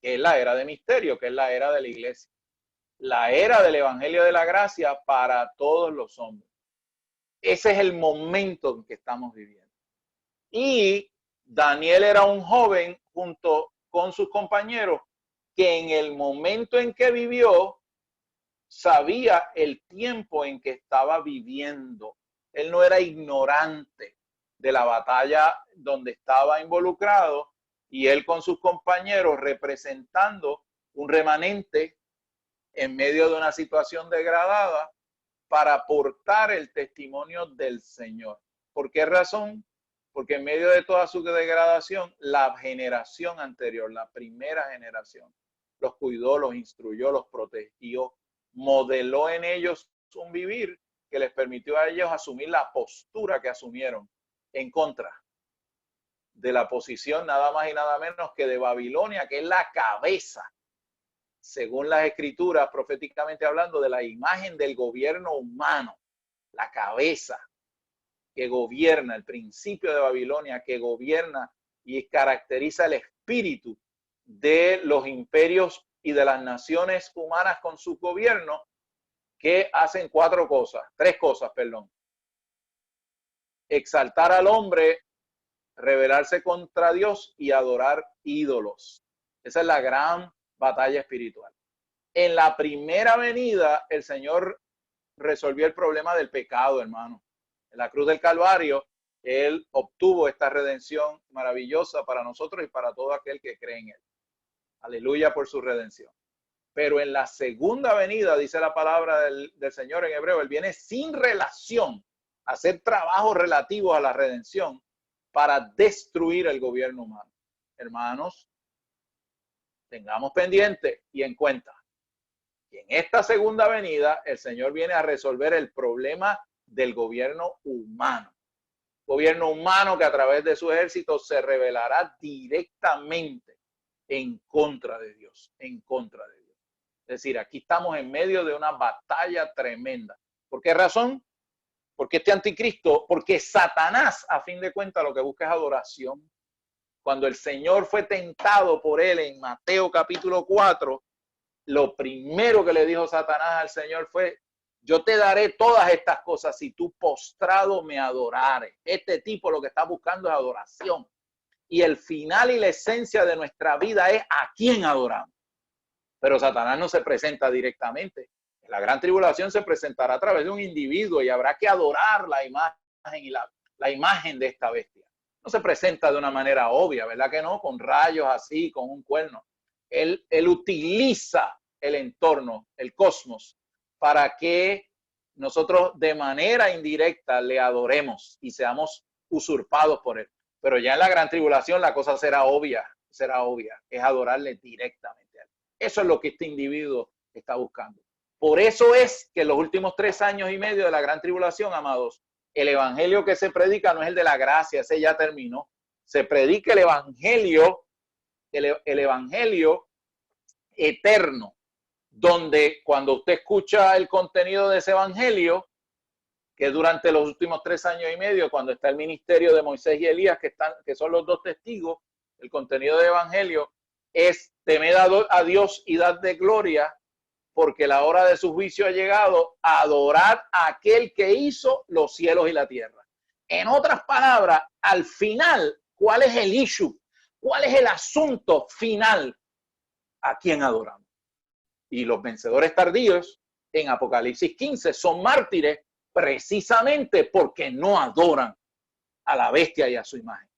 que es la era de misterio, que es la era de la iglesia, la era del evangelio de la gracia para todos los hombres. Ese es el momento en que estamos viviendo. Y Daniel era un joven junto con sus compañeros que en el momento en que vivió sabía el tiempo en que estaba viviendo. Él no era ignorante de la batalla donde estaba involucrado, y él con sus compañeros representando un remanente en medio de una situación degradada para aportar el testimonio del Señor. ¿Por qué razón? Porque en medio de toda su degradación, la generación anterior, la primera generación, los cuidó, los instruyó, los protegió, modeló en ellos un vivir que les permitió a ellos asumir la postura que asumieron en contra de la posición nada más y nada menos que de Babilonia, que es la cabeza, según las escrituras, proféticamente hablando, de la imagen del gobierno humano, la cabeza que gobierna, el principio de Babilonia que gobierna y caracteriza el espíritu de los imperios y de las naciones humanas con su gobierno, que hacen tres cosas, perdón. Exaltar al hombre, rebelarse contra Dios y adorar ídolos. Esa es la gran batalla espiritual. En la primera venida, el Señor resolvió el problema del pecado, hermano. En la cruz del Calvario, Él obtuvo esta redención maravillosa para nosotros y para todo aquel que cree en Él. Aleluya por su redención. Pero en la segunda venida, dice la palabra del Señor en hebreo, Él viene sin relación a hacer trabajos relativos a la redención para destruir el gobierno humano. Hermanos, tengamos pendiente y en cuenta que en esta segunda venida el Señor viene a resolver el problema del gobierno humano. Gobierno humano que a través de su ejército se rebelará directamente en contra de Dios, en contra de Dios. Es decir, aquí estamos en medio de una batalla tremenda. ¿Por qué razón? Porque este anticristo, porque Satanás, a fin de cuentas, lo que busca es adoración. Cuando el Señor fue tentado por él en Mateo capítulo 4, lo primero que le dijo Satanás al Señor fue: yo te daré todas estas cosas si tú postrado me adorares. Este tipo lo que está buscando es adoración. Y el final y la esencia de nuestra vida es a quién adoramos. Pero Satanás no se presenta directamente. En la gran tribulación se presentará a través de un individuo y habrá que adorar la imagen y la imagen de esta bestia. No se presenta de una manera obvia, ¿verdad que no? Con rayos así, con un cuerno. Él utiliza el entorno, el cosmos, para que nosotros de manera indirecta le adoremos y seamos usurpados por él. Pero ya en la gran tribulación la cosa será obvia, es adorarle directamente a él. Eso es lo que este individuo está buscando. Por eso es que en los últimos 3 años y medio de la gran tribulación, amados, el evangelio que se predica no es el de la gracia, ese ya terminó. Se predica el evangelio eterno, donde cuando usted escucha el contenido de ese evangelio, que durante los últimos 3 años y medio, cuando está el ministerio de Moisés y Elías, que son los 2 testigos, el contenido del evangelio es: temed a Dios y dadle gloria, porque la hora de su juicio ha llegado. Adorad a aquel que hizo los cielos y la tierra. En otras palabras, al final, ¿cuál es el issue? ¿Cuál es el asunto final? ¿A quién adoramos? Y los vencedores tardíos en Apocalipsis 15 son mártires precisamente porque no adoran a la bestia y a su imagen.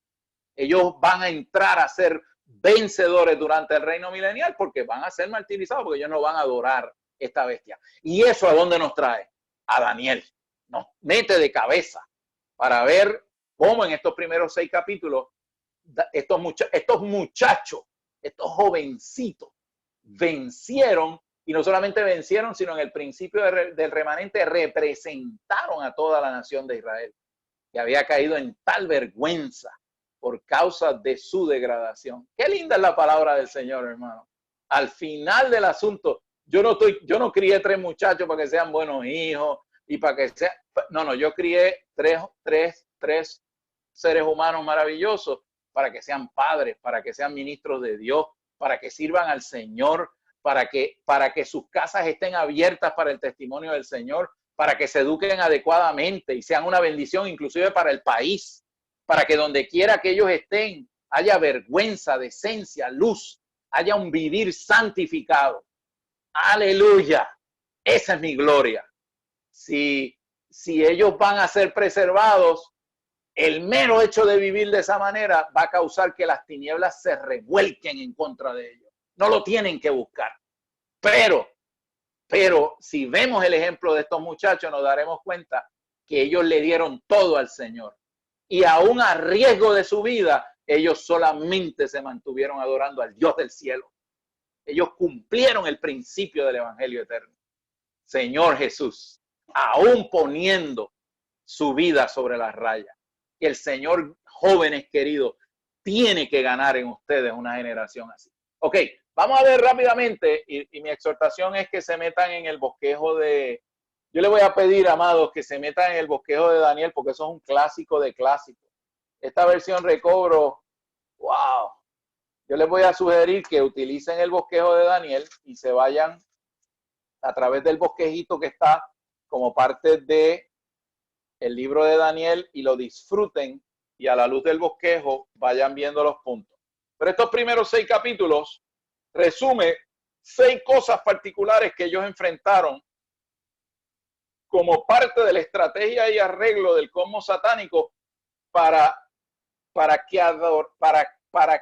Ellos van a entrar a ser vencedores durante el reino milenial porque van a ser martirizados, porque ellos no van a adorar esta bestia. ¿Y eso a dónde nos trae? A Daniel. Nos mete de cabeza para ver cómo en estos primeros 6 capítulos estos muchachos, estos jovencitos vencieron, y no solamente vencieron, sino en el principio del remanente representaron a toda la nación de Israel, que había caído en tal vergüenza por causa de su degradación. Qué linda es la palabra del Señor, hermano. Al final del asunto, yo no crié 3 muchachos para que sean buenos hijos y para que sean, no, yo crié tres seres humanos maravillosos para que sean padres, para que sean ministros de Dios, para que sirvan al Señor, para que sus casas estén abiertas para el testimonio del Señor, para que se eduquen adecuadamente y sean una bendición inclusive para el país, para que donde quiera que ellos estén haya vergüenza, decencia, luz, haya un vivir santificado. Aleluya, esa es mi gloria. Si ellos van a ser preservados, el mero hecho de vivir de esa manera va a causar que las tinieblas se revuelquen en contra de ellos. No lo tienen que buscar. Pero si vemos el ejemplo de estos muchachos, nos daremos cuenta que ellos le dieron todo al Señor. Y aún a riesgo de su vida, ellos solamente se mantuvieron adorando al Dios del cielo. Ellos cumplieron el principio del evangelio eterno. Señor Jesús, aún poniendo su vida sobre las rayas. Y el Señor, jóvenes queridos, tiene que ganar en ustedes una generación así. Ok, vamos a ver rápidamente, y mi exhortación es que se metan en el bosquejo de... Yo le voy a pedir, amados, que se metan en el bosquejo de Daniel, porque eso es un clásico de clásicos. Esta versión recobro, wow. Yo les voy a sugerir que utilicen el bosquejo de Daniel y se vayan a través del bosquejito que está como parte de el libro de Daniel y lo disfruten, y a la luz del bosquejo vayan viendo los puntos. Pero estos primeros 6 capítulos resume 6 cosas particulares que ellos enfrentaron como parte de la estrategia y arreglo del cosmos satánico para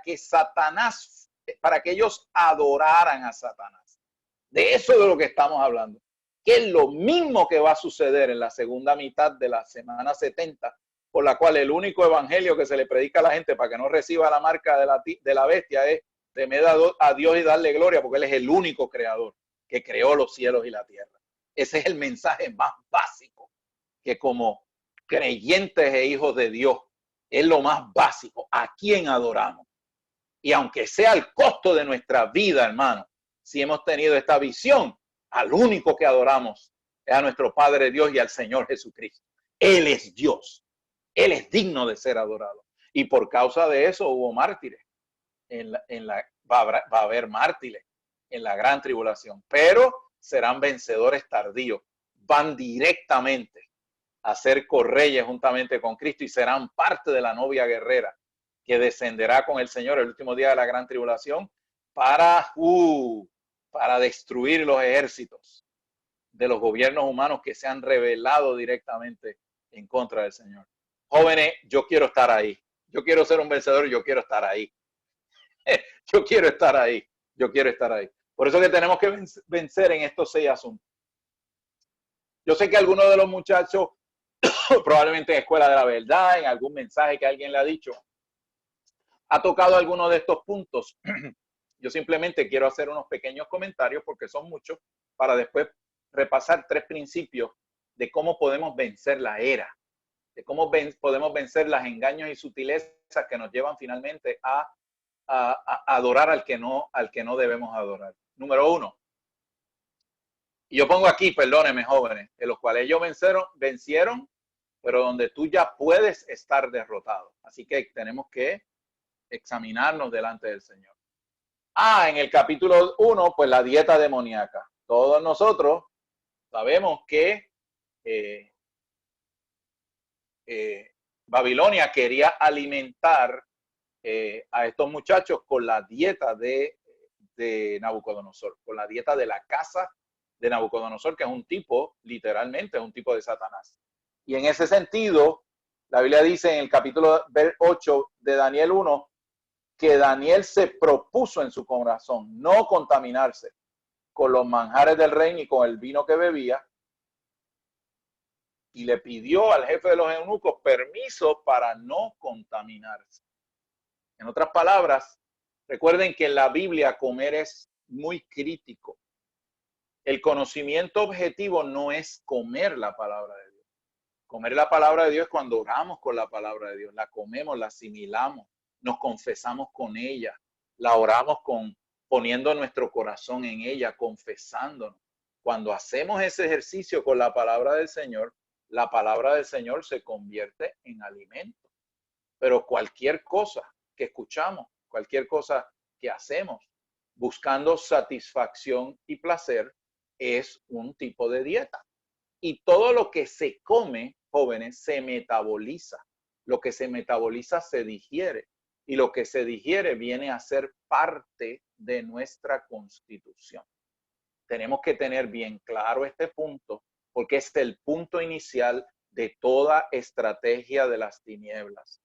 que Satanás, para que ellos adoraran a Satanás. De eso es de lo que estamos hablando, que es lo mismo que va a suceder en la segunda mitad de la semana 70, por la cual el único evangelio que se le predica a la gente para que no reciba la marca de la bestia es temer a Dios y darle gloria, porque Él es el único creador que creó los cielos y la tierra. Ese es el mensaje más básico, que como creyentes e hijos de Dios, es lo más básico. ¿A quién adoramos? Y aunque sea el costo de nuestra vida, hermano, si hemos tenido esta visión, al único que adoramos es a nuestro Padre Dios y al Señor Jesucristo. Él es Dios. Él es digno de ser adorado. Y por causa de eso hubo mártires. Va a haber mártires en la gran tribulación, pero serán vencedores tardíos. Van directamente a ser correyes juntamente con Cristo y serán parte de la novia guerrera que descenderá con el Señor el último día de la gran tribulación para destruir los ejércitos de los gobiernos humanos que se han rebelado directamente en contra del Señor. Jóvenes, yo quiero estar ahí. Yo quiero ser un vencedor y yo quiero estar ahí. Yo quiero estar ahí. Yo quiero estar ahí. Por eso que tenemos que vencer en estos 6 asuntos. Yo sé que algunos de los muchachos, probablemente en Escuela de la Verdad, en algún mensaje que alguien le ha dicho, ha tocado algunos de estos puntos. Yo simplemente quiero hacer unos pequeños comentarios, porque son muchos, para después repasar 3 principios de cómo podemos vencer la era, de cómo podemos vencer los engaños y sutilezas que nos llevan finalmente a adorar al que no debemos adorar. Número 1. Y yo pongo aquí, perdónenme, jóvenes, de los cuales ellos vencieron, pero donde tú ya puedes estar derrotado. Así que tenemos que examinarnos delante del Señor. En el capítulo 1, pues la dieta demoníaca. Todos nosotros sabemos que Babilonia quería alimentar a estos muchachos con la dieta de Nabucodonosor, con la dieta de la casa de Nabucodonosor, que es un tipo, literalmente, es un tipo de Satanás. Y en ese sentido, la Biblia dice en el capítulo 8 de Daniel 1, que Daniel se propuso en su corazón no contaminarse con los manjares del rey ni con el vino que bebía, y le pidió al jefe de los eunucos permiso para no contaminarse. En otras palabras, recuerden que en la Biblia comer es muy crítico. El conocimiento objetivo no es comer la palabra de Dios. Comer la palabra de Dios es cuando oramos con la palabra de Dios, la comemos, la asimilamos, nos confesamos con ella, la oramos poniendo nuestro corazón en ella, confesándonos. Cuando hacemos ese ejercicio con la palabra del Señor, la palabra del Señor se convierte en alimento. Pero cualquier cosa que escuchamos, cualquier cosa que hacemos, buscando satisfacción y placer, es un tipo de dieta. Y todo lo que se come, jóvenes, se metaboliza. Lo que se metaboliza se digiere. Y lo que se digiere viene a ser parte de nuestra constitución. Tenemos que tener bien claro este punto, porque es el punto inicial de toda estrategia de las tinieblas.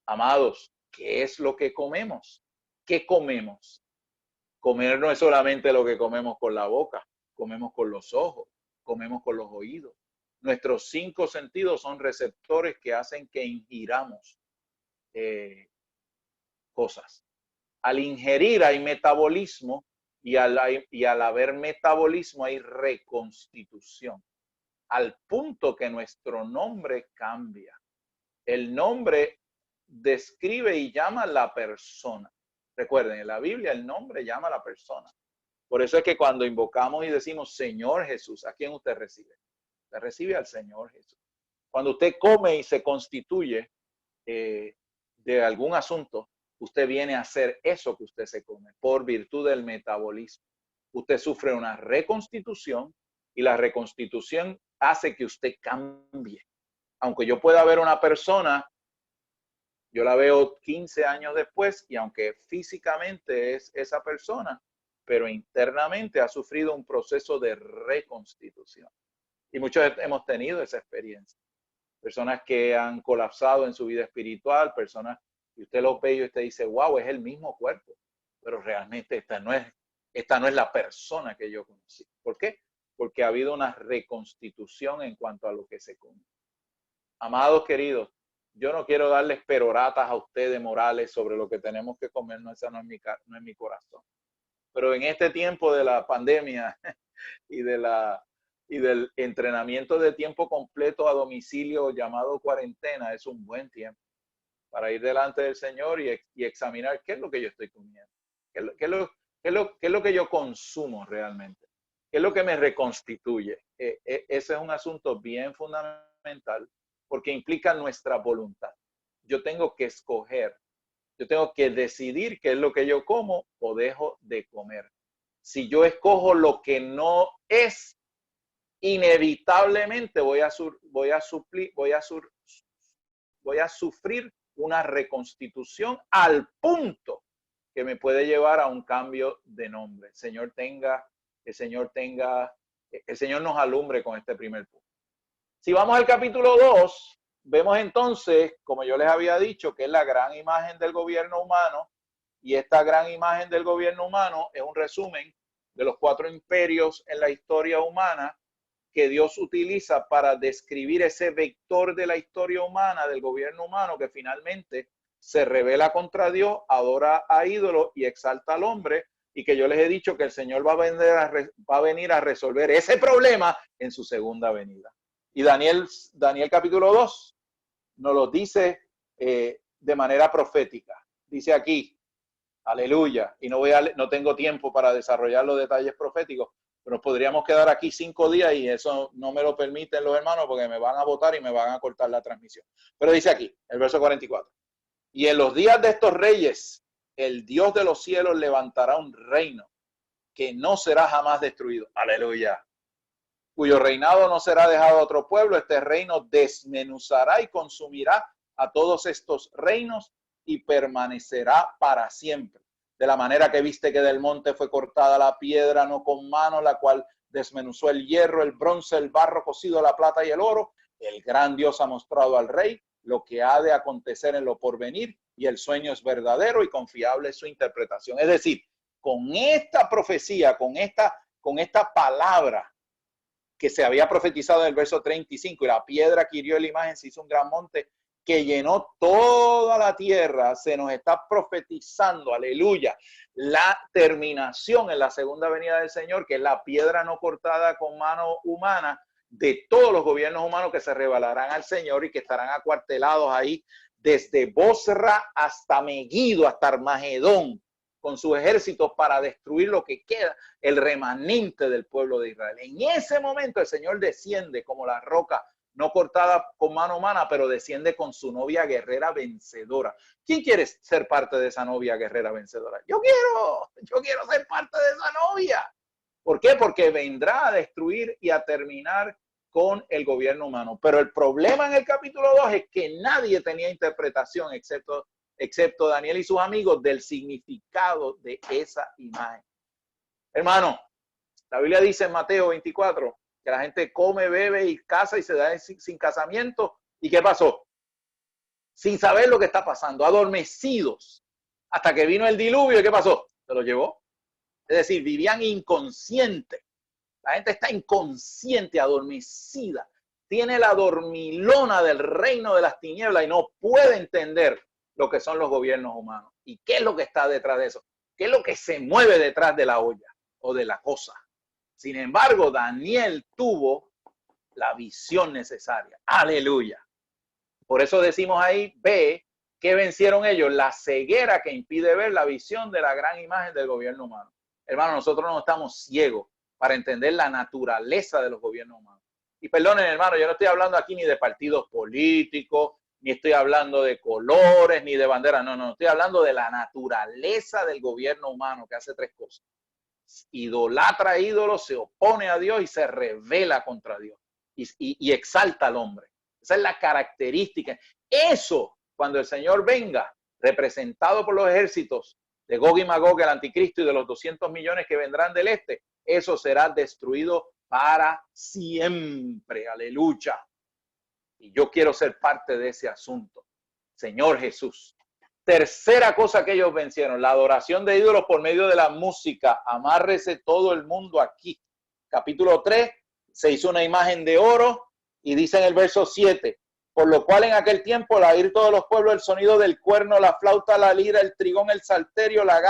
Amados, ¿qué es lo que comemos? ¿Qué comemos? Comer no es solamente lo que comemos con la boca, comemos con los ojos, comemos con los oídos. Nuestros 5 sentidos son receptores que hacen que ingiramos cosas. Al ingerir hay metabolismo y al haber metabolismo hay reconstitución, al punto que nuestro nombre cambia. El nombre describe y llama a la persona. Recuerden, en la Biblia el nombre llama a la persona. Por eso es que cuando invocamos y decimos Señor Jesús, ¿a quién usted recibe? Usted recibe al Señor Jesús. Cuando usted come y se constituye de algún asunto, usted viene a hacer eso que usted se come por virtud del metabolismo. Usted sufre una reconstitución y la reconstitución hace que usted cambie. Aunque yo pueda ver una persona, yo la veo 15 años después y aunque físicamente es esa persona, pero internamente ha sufrido un proceso de reconstitución. Y muchos hemos tenido esa experiencia. Personas que han colapsado en su vida espiritual, personas que usted los ve y usted dice, wow, es el mismo cuerpo, pero realmente esta no es la persona que yo conocí. ¿Por qué? Porque ha habido una reconstitución en cuanto a lo que se come. Amados queridos, yo no quiero darles peroratas a ustedes morales sobre lo que tenemos que comer, no, esa no es mi corazón. Pero en este tiempo de la pandemia y del entrenamiento de tiempo completo a domicilio llamado cuarentena, es un buen tiempo para ir delante del Señor y examinar qué es lo que yo estoy comiendo, qué es lo que yo consumo realmente, qué es lo que me reconstituye. Ese es un asunto bien fundamental porque implica nuestra voluntad. Yo tengo que escoger, yo tengo que decidir qué es lo que yo como o dejo de comer. Si yo escojo lo que no es, inevitablemente voy a sufrir una reconstitución al punto que me puede llevar a un cambio de nombre. El Señor nos alumbre con este primer punto. Si vamos al capítulo 2, vemos entonces, como yo les había dicho, que es la gran imagen del gobierno humano, y esta gran imagen del gobierno humano es un resumen de los 4 imperios en la historia humana que Dios utiliza para describir ese vector de la historia humana, del gobierno humano, que finalmente se rebela contra Dios, adora a ídolos y exalta al hombre, y que yo les he dicho que el Señor va a venir a resolver ese problema en su segunda venida. Y Daniel capítulo 2 nos lo dice de manera profética. Dice aquí, aleluya, y no tengo tiempo para desarrollar los detalles proféticos, pero nos podríamos quedar aquí 5 días y eso no me lo permiten los hermanos porque me van a votar y me van a cortar la transmisión. Pero dice aquí, el verso 44, y en los días de estos reyes, el Dios de los cielos levantará un reino que no será jamás destruido. Aleluya. Cuyo reinado no será dejado a otro pueblo. Este reino desmenuzará y consumirá a todos estos reinos y permanecerá para siempre. De la manera que viste que del monte fue cortada la piedra, no con mano, la cual desmenuzó el hierro, el bronce, el barro cocido, la plata y el oro. El gran Dios ha mostrado al rey lo que ha de acontecer en lo porvenir, y el sueño es verdadero y confiable es su interpretación. Es decir, con esta profecía, con esta palabra que se había profetizado en el verso 35, y la piedra que hirió la imagen se hizo un gran monte que llenó toda la tierra, se nos está profetizando, aleluya, la terminación en la segunda venida del Señor, que es la piedra no cortada con mano humana de todos los gobiernos humanos que se revelarán al Señor y que estarán acuartelados ahí desde Bosra hasta Megiddo, hasta Armagedón, con sus ejércitos para destruir lo que queda, el remanente del pueblo de Israel. En ese momento el Señor desciende como la roca, no cortada con mano humana, pero desciende con su novia guerrera vencedora. ¿Quién quiere ser parte de esa novia guerrera vencedora? Yo quiero ser parte de esa novia. ¿Por qué? Porque vendrá a destruir y a terminar con el gobierno humano. Pero el problema en el capítulo 2 es que nadie tenía interpretación excepto Daniel y sus amigos del significado de esa imagen. Hermano, la Biblia dice en Mateo 24 que la gente come, bebe y casa y se da sin casamiento. ¿Y qué pasó? Sin saber lo que está pasando, adormecidos, hasta que vino el diluvio. ¿Y qué pasó? Se lo llevó. Es decir, vivían inconscientes. La gente está inconsciente, adormecida. Tiene la dormilona del reino de las tinieblas y no puede entender lo que son los gobiernos humanos. ¿Y qué es lo que está detrás de eso? ¿Qué es lo que se mueve detrás de la olla o de la cosa? Sin embargo, Daniel tuvo la visión necesaria. Aleluya. Por eso decimos ahí, ve ¿Qué vencieron ellos? La ceguera que impide ver la visión de la gran imagen del gobierno humano. Hermano, nosotros no estamos ciegos para entender la naturaleza de los gobiernos humanos. Y perdonen, hermano, yo no estoy hablando aquí ni de partidos políticos, ni estoy hablando de colores, ni de banderas. No, estoy hablando de la naturaleza del gobierno humano, que hace tres cosas. Idolatra a ídolos, se opone a Dios y se revela contra Dios. Y exalta al hombre. Esa es la característica. Eso, cuando el Señor venga, representado por los ejércitos de Gog y Magog, el anticristo, y de los 200 millones que vendrán del este, eso será destruido para siempre. Aleluya. Y yo quiero ser parte de ese asunto. Señor Jesús. Tercera cosa que ellos vencieron, la adoración de ídolos por medio de la música. Amárrese todo el mundo aquí. Capítulo 3, se hizo una imagen de oro y dice en el verso 7, por lo cual en aquel tiempo al oír todos los pueblos el sonido del cuerno, la flauta, la lira, el trigón, el salterio, la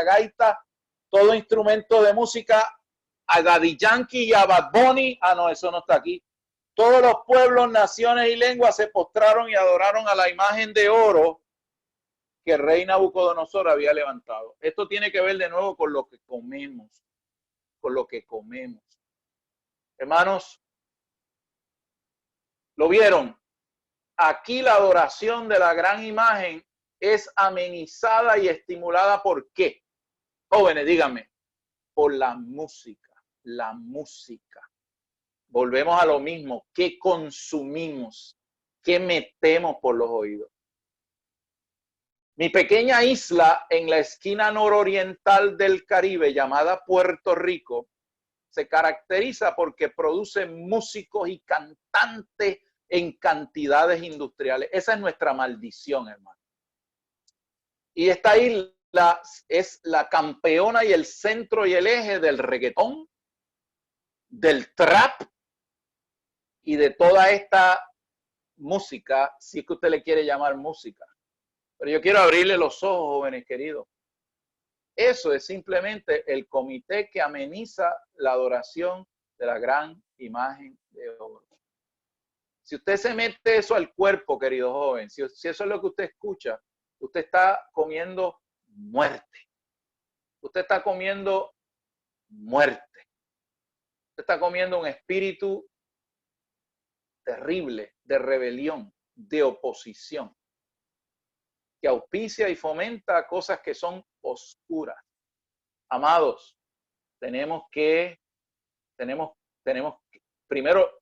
gaita, todo instrumento de música, a Daddy Yankee y a Bad Bunny, no, eso no está aquí. Todos los pueblos, naciones y lenguas se postraron y adoraron a la imagen de oro que el rey Nabucodonosor había levantado. Esto tiene que ver de nuevo con lo que comemos, con lo que comemos. Hermanos, ¿lo vieron? Aquí la adoración de la gran imagen es amenizada y estimulada ¿por qué? Jóvenes, díganme, por la música, la música. Volvemos a lo mismo, ¿qué consumimos? ¿Qué metemos por los oídos? Mi pequeña isla en la esquina nororiental del Caribe, llamada Puerto Rico, se caracteriza porque produce músicos y cantantes en cantidades industriales. Esa es nuestra maldición, hermano. Y esta isla es la campeona y el centro y el eje del reggaetón, del trap y de toda esta música, si es que usted le quiere llamar música. Pero yo quiero abrirle los ojos, jóvenes queridos. Eso es simplemente el comité que ameniza la adoración de la gran imagen de oro. Si usted se mete eso al cuerpo, querido joven, si eso es lo que usted escucha, usted está comiendo muerte. Usted está comiendo muerte. Usted está comiendo un espíritu terrible de rebelión, de oposición, que auspicia y fomenta cosas que son oscuras. Amados, tenemos que, primero,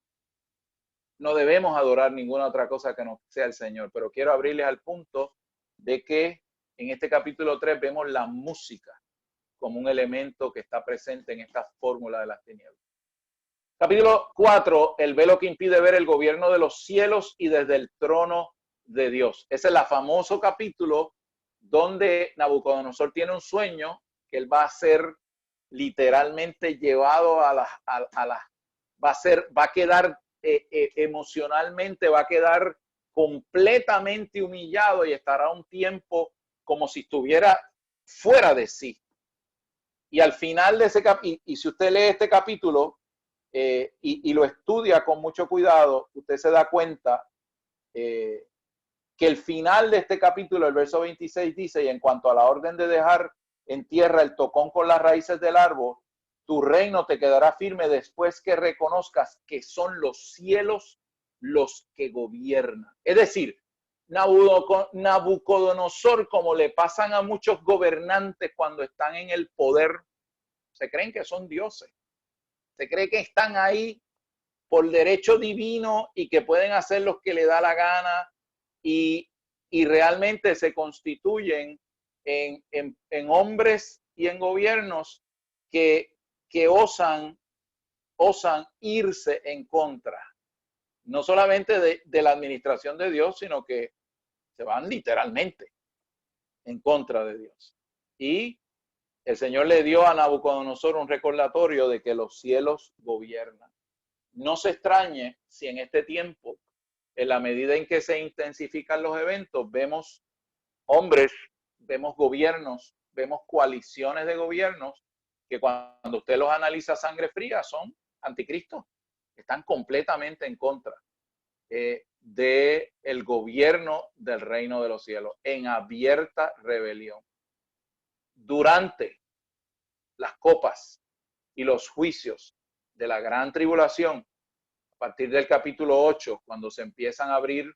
no debemos adorar ninguna otra cosa que no sea el Señor, pero quiero abrirles al punto de que en este capítulo 3 vemos la música como un elemento que está presente en esta fórmula de las tinieblas. Capítulo 4, el velo que impide ver el gobierno de los cielos y desde el trono de Dios. Ese es el famoso capítulo donde Nabucodonosor tiene un sueño que él va a ser literalmente llevado va a quedar emocionalmente, va a quedar completamente humillado y estará un tiempo como si estuviera fuera de sí. Y al final de ese capítulo, y si usted lee este capítulo y lo estudia con mucho cuidado, usted se da cuenta que el final de este capítulo, el verso 26 dice, y en cuanto a la orden de dejar en tierra el tocón con las raíces del árbol, tu reino te quedará firme después que reconozcas que son los cielos los que gobiernan. Es decir, Nabucodonosor, como le pasan a muchos gobernantes cuando están en el poder, se creen que son dioses. Se cree que están ahí por derecho divino y que pueden hacer lo que le da la gana y realmente se constituyen en hombres y en gobiernos que osan irse en contra, no solamente de la administración de Dios, sino que se van literalmente en contra de Dios. Y el Señor le dio a Nabucodonosor un recordatorio de que los cielos gobiernan. No se extrañe si en este tiempo, en la medida en que se intensifican los eventos, vemos hombres, vemos gobiernos, vemos coaliciones de gobiernos que cuando usted los analiza a sangre fría son anticristos, están completamente en contra de el gobierno del reino de los cielos en abierta rebelión. Durante las copas y los juicios de la gran tribulación, a partir del capítulo 8, cuando se empiezan a abrir,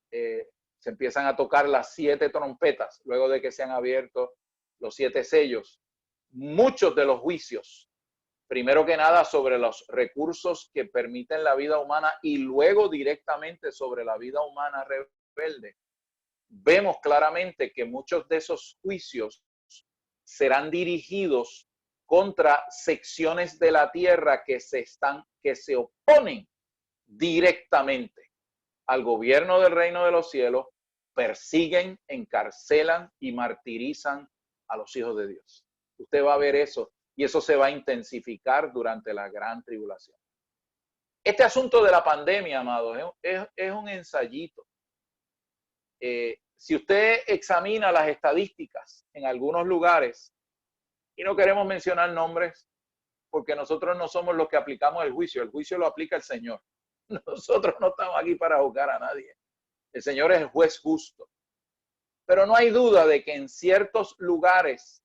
se empiezan a tocar las 7 trompetas, luego de que se han abierto los 7 sellos, muchos de los juicios, primero que nada sobre los recursos que permiten la vida humana y luego directamente sobre la vida humana rebelde, vemos claramente que muchos de esos juicios serán dirigidos contra secciones de la tierra que se oponen directamente al gobierno del reino de los cielos, persiguen, encarcelan y martirizan a los hijos de Dios. Usted va a ver eso y eso se va a intensificar durante la gran tribulación. Este asunto de la pandemia, amados, es un ensayito. Si usted examina las estadísticas en algunos lugares, y no queremos mencionar nombres, porque nosotros no somos los que aplicamos el juicio lo aplica el Señor. Nosotros no estamos aquí para juzgar a nadie. El Señor es el juez justo. Pero no hay duda de que en ciertos lugares,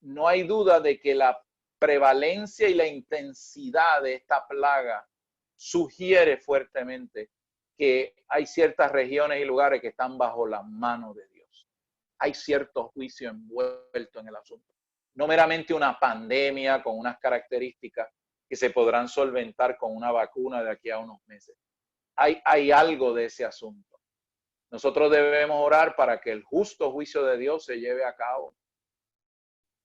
no hay duda de que la prevalencia y la intensidad de esta plaga sugiere fuertemente que hay ciertas regiones y lugares que están bajo la mano de Dios. Hay cierto juicio envuelto en el asunto. No meramente una pandemia con unas características que se podrán solventar con una vacuna de aquí a unos meses. Hay algo de ese asunto. Nosotros debemos orar para que el justo juicio de Dios se lleve a cabo.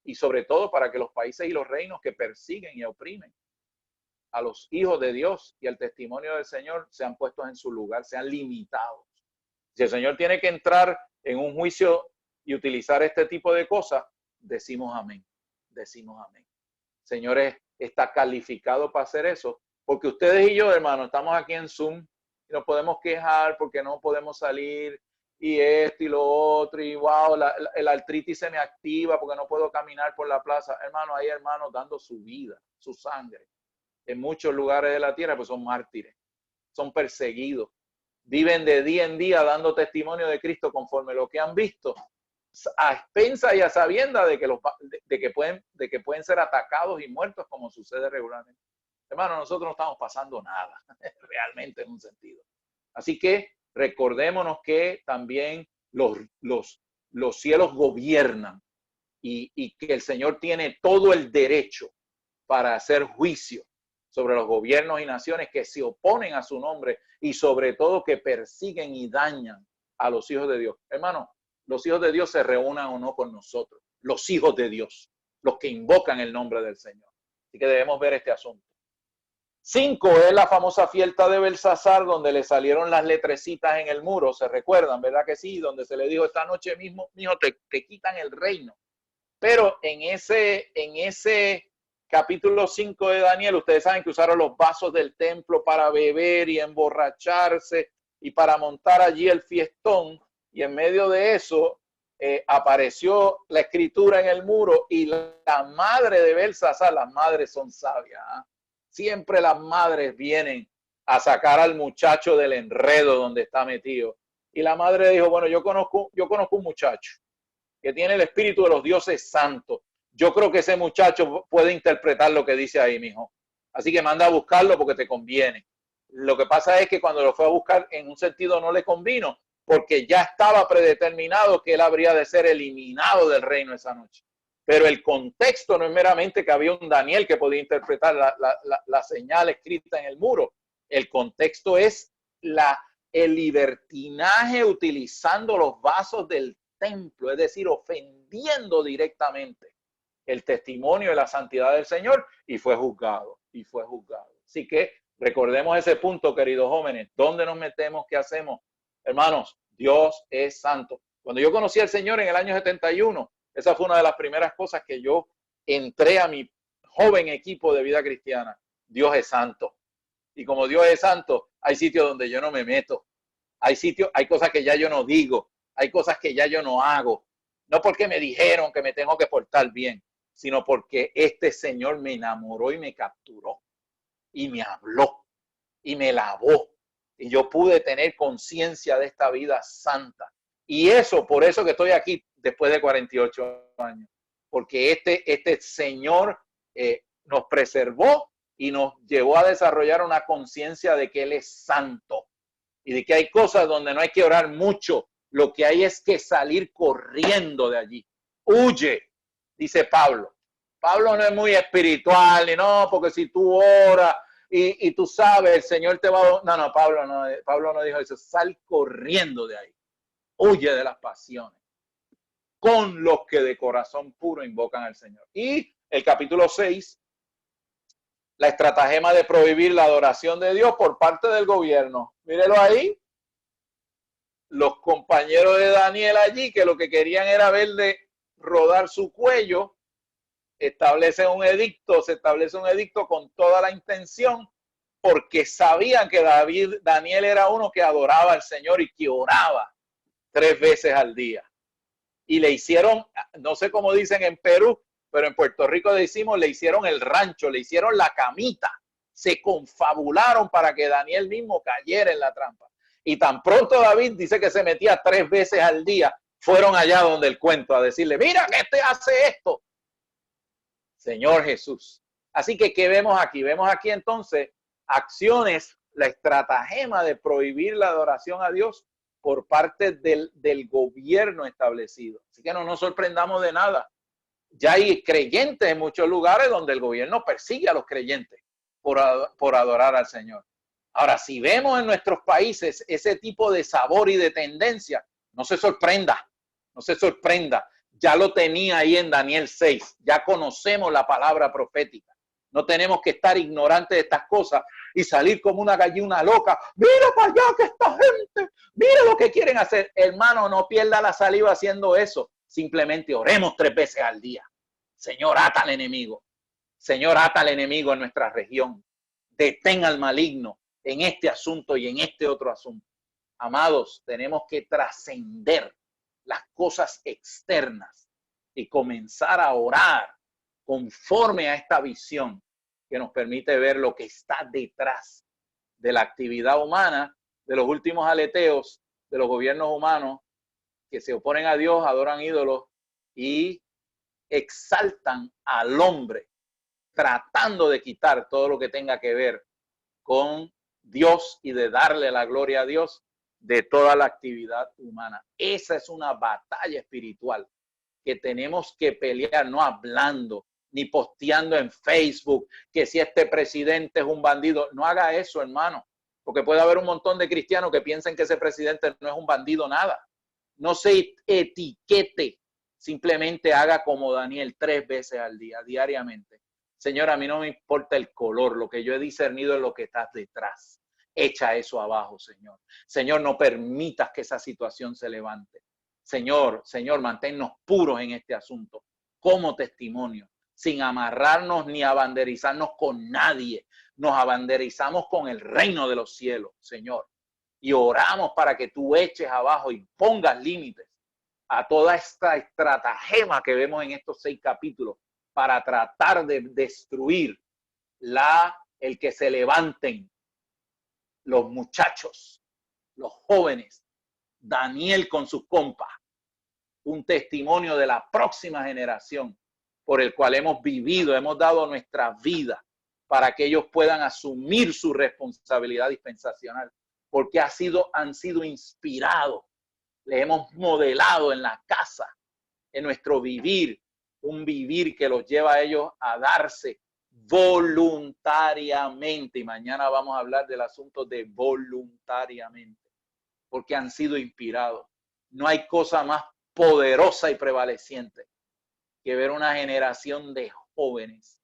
Y sobre todo para que los países y los reinos que persiguen y oprimen a los hijos de Dios y al testimonio del Señor sean puestos en su lugar, sean limitados. Si el Señor tiene que entrar en un juicio y utilizar este tipo de cosas, decimos amén. Decimos amén. Señor está calificado para hacer eso, porque ustedes y yo, hermanos, estamos aquí en Zoom y nos podemos quejar porque no podemos salir y esto y lo otro y wow, el artritis se me activa porque no puedo caminar por la plaza. Hermano, hay hermanos dando su vida, su sangre. En muchos lugares de la tierra, pues son mártires, son perseguidos, viven de día en día dando testimonio de Cristo conforme lo que han visto, a expensas y a sabiendas de que pueden ser atacados y muertos como sucede regularmente. Hermano, nosotros no estamos pasando nada, realmente en un sentido. Así que recordémonos que también los cielos gobiernan y que el Señor tiene todo el derecho para hacer juicio sobre los gobiernos y naciones que se oponen a su nombre y sobre todo que persiguen y dañan a los hijos de Dios. Hermano, los hijos de Dios se reúnan o no con nosotros. Los hijos de Dios, los que invocan el nombre del Señor. Así que debemos ver este asunto. 5 es la famosa fiesta de Belsasar, donde le salieron las letrecitas en el muro. ¿Se recuerdan? ¿Verdad que sí? Donde se le dijo, esta noche mismo, mijo, te quitan el reino. Pero en ese capítulo 5 de Daniel, ustedes saben que usaron los vasos del templo para beber y emborracharse y para montar allí el fiestón. Y en medio de eso apareció la escritura en el muro y la madre de Belsasar, las madres son sabias, ¿eh? Siempre las madres vienen a sacar al muchacho del enredo donde está metido. Y la madre dijo, bueno, yo conozco un muchacho que tiene el espíritu de los dioses santos. Yo creo que ese muchacho puede interpretar lo que dice ahí, mijo. Así que manda a buscarlo porque te conviene. Lo que pasa es que cuando lo fue a buscar, en un sentido no le convino, porque ya estaba predeterminado que él habría de ser eliminado del reino esa noche. Pero el contexto no es meramente que había un Daniel que podía interpretar la señal escrita en el muro. El contexto es el libertinaje utilizando los vasos del templo, es decir, ofendiendo directamente el testimonio de la santidad del Señor y fue juzgado, Así que recordemos ese punto, queridos jóvenes. ¿Dónde nos metemos? ¿Qué hacemos? Hermanos, Dios es santo. Cuando yo conocí al Señor en el año 71, esa fue una de las primeras cosas que yo entré a mi joven equipo de vida cristiana. Dios es santo. Y como Dios es santo, hay sitios donde yo no me meto. Hay cosas que ya yo no digo. Hay cosas que ya yo no hago. No porque me dijeron que me tengo que portar bien, sino porque este Señor me enamoró y me capturó. Y me habló. y me lavó. Y yo pude tener conciencia de esta vida santa. Y eso, por eso que estoy aquí después de 48 años. Porque este Señor nos preservó y nos llevó a desarrollar una conciencia de que Él es santo. Y de que hay cosas donde no hay que orar mucho. Lo que hay es que salir corriendo de allí. Huye, dice Pablo. Pablo no es muy espiritual, y no, porque si tú oras y tú sabes, el Señor te va a... No, Pablo no dijo eso. Sal corriendo de ahí. Huye de las pasiones. Con los que de corazón puro invocan al Señor. Y el capítulo 6, la estratagema de prohibir la adoración de Dios por parte del gobierno. Mírelo ahí. Los compañeros de Daniel allí, que lo que querían era verle rodar su cuello, se establece un edicto con toda la intención, porque sabían que Daniel era uno que adoraba al Señor y que oraba 3 veces al día. Y le hicieron, no sé cómo dicen en Perú, pero en Puerto Rico decimos, le hicieron el rancho, le hicieron la camita, se confabularon para que Daniel mismo cayera en la trampa. Y tan pronto David dice que se metía 3 veces al día, fueron allá donde el cuento a decirle, mira que este hace esto. Señor Jesús. Así que, ¿qué vemos aquí? Vemos aquí entonces acciones, la estratagema de prohibir la adoración a Dios por parte del gobierno establecido. Así que no nos sorprendamos de nada. Ya hay creyentes en muchos lugares donde el gobierno persigue a los creyentes por adorar al Señor. Ahora, si vemos en nuestros países ese tipo de sabor y de tendencia, no se sorprenda, no se sorprenda. Ya lo tenía ahí en Daniel 6, ya conocemos la palabra profética. No tenemos que estar ignorantes de estas cosas y salir como una gallina loca. Mira para allá que esta gente, mira lo que quieren hacer. Hermano, no pierda la saliva haciendo eso. Simplemente oremos 3 veces al día. Señor, ata al enemigo. Señor, ata al enemigo en nuestra región. Detén al maligno en este asunto y en este otro asunto. Amados, tenemos que trascender las cosas externas y comenzar a orar conforme a esta visión que nos permite ver lo que está detrás de la actividad humana, de los últimos aleteos de los gobiernos humanos que se oponen a Dios, adoran ídolos y exaltan al hombre, tratando de quitar todo lo que tenga que ver con Dios y de darle la gloria a Dios de toda la actividad humana. Esa es una batalla espiritual que tenemos que pelear, no hablando ni posteando en Facebook que si este presidente es un bandido. No haga eso, hermano, porque puede haber un montón de cristianos que piensen que ese presidente no es un bandido, nada. No se etiquete, simplemente haga como Daniel 3 veces al día, diariamente. Señor, a mí no me importa el color, lo que yo he discernido es lo que está detrás. Echa eso abajo, Señor. Señor, no permitas que esa situación se levante. Señor, manténnos puros en este asunto, como testimonio, sin amarrarnos ni abanderizarnos con nadie. Nos abanderizamos con el reino de los cielos, Señor. Y oramos para que tú eches abajo y pongas límites a toda esta estratagema que vemos en estos 6 capítulos para tratar de destruir el que se levanten los muchachos, los jóvenes, Daniel con sus compas, un testimonio de la próxima generación por el cual hemos vivido, hemos dado nuestra vida para que ellos puedan asumir su responsabilidad dispensacional, porque han sido inspirados, les hemos modelado en la casa, en nuestro vivir, un vivir que los lleva a ellos a darse voluntariamente. Y mañana vamos a hablar del asunto de voluntariamente, porque han sido inspirados. No hay cosa más poderosa y prevaleciente que ver una generación de jóvenes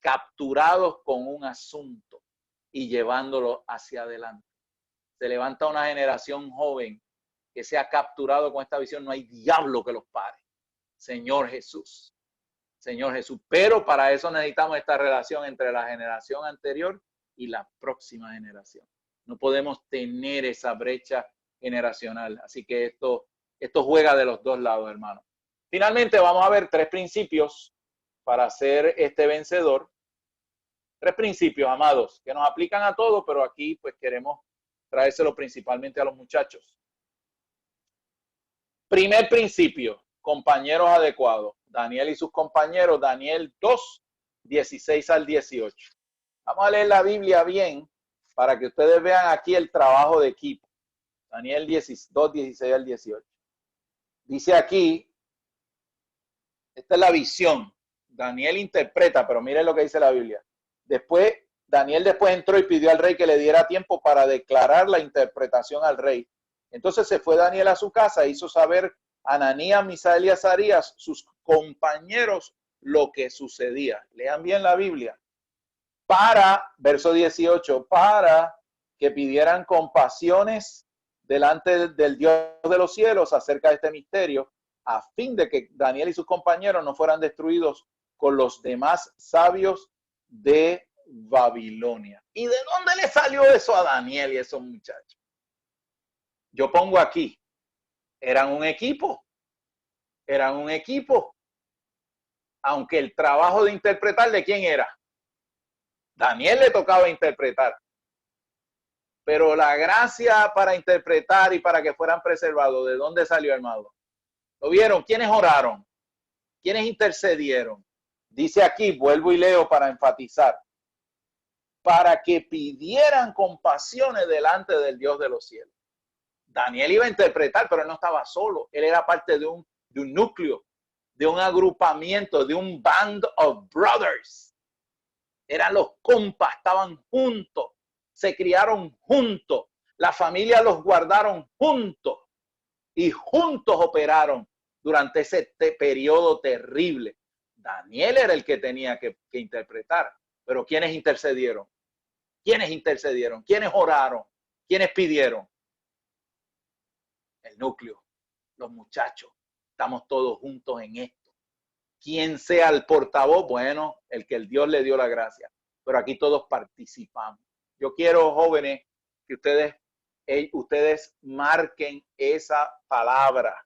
capturados con un asunto y llevándolo hacia adelante. Se levanta una generación joven que se ha capturado con esta visión. No hay diablo que los pare. Señor Jesús. Señor Jesús. Pero para eso necesitamos esta relación entre la generación anterior y la próxima generación. No podemos tener esa brecha generacional. Así que esto juega de los dos lados, hermano. Finalmente vamos a ver 3 principios para ser este vencedor. Tres principios, amados, que nos aplican a todos, pero aquí pues queremos traérselo principalmente a los muchachos. Primer principio, compañeros adecuados. Daniel y sus compañeros, Daniel 2, 16 al 18. Vamos a leer la Biblia bien para que ustedes vean aquí el trabajo de equipo. Daniel 2, 16 al 18. Dice aquí, esta es la visión. Daniel interpreta, pero miren lo que dice la Biblia. Daniel entró y pidió al rey que le diera tiempo para declarar la interpretación al rey. Entonces se fue Daniel a su casa e hizo saber a Ananías, Misael y Azarías, sus compañeros, lo que sucedía. Lean bien la Biblia. Verso 18, para que pidieran compasiones delante del Dios de los cielos acerca de este misterio, a fin de que Daniel y sus compañeros no fueran destruidos con los demás sabios de Babilonia. ¿Y de dónde le salió eso a Daniel y a esos muchachos? Yo pongo aquí, eran un equipo, aunque el trabajo de interpretar, ¿de quién era? Daniel le tocaba interpretar, pero la gracia para interpretar y para que fueran preservados, ¿de dónde salió, hermano? ¿Lo vieron? ¿Quiénes oraron? ¿Quiénes intercedieron? Dice aquí, vuelvo y leo para enfatizar, para que pidieran compasiones delante del Dios de los cielos. Daniel iba a interpretar, pero él no estaba solo. Él era parte de un núcleo, de un agrupamiento, de un band of brothers. Eran los compas, estaban juntos, se criaron juntos, la familia los guardaron juntos y juntos operaron durante ese periodo terrible. Daniel era el que tenía que interpretar, pero ¿quiénes intercedieron? ¿Quiénes intercedieron? ¿Quiénes oraron? ¿Quiénes pidieron? El núcleo, los muchachos, estamos todos juntos en esto. ¿Quién sea el portavoz? Bueno, el que el Dios le dio la gracia, pero aquí todos participamos. Yo quiero, jóvenes, que ustedes marquen esa palabra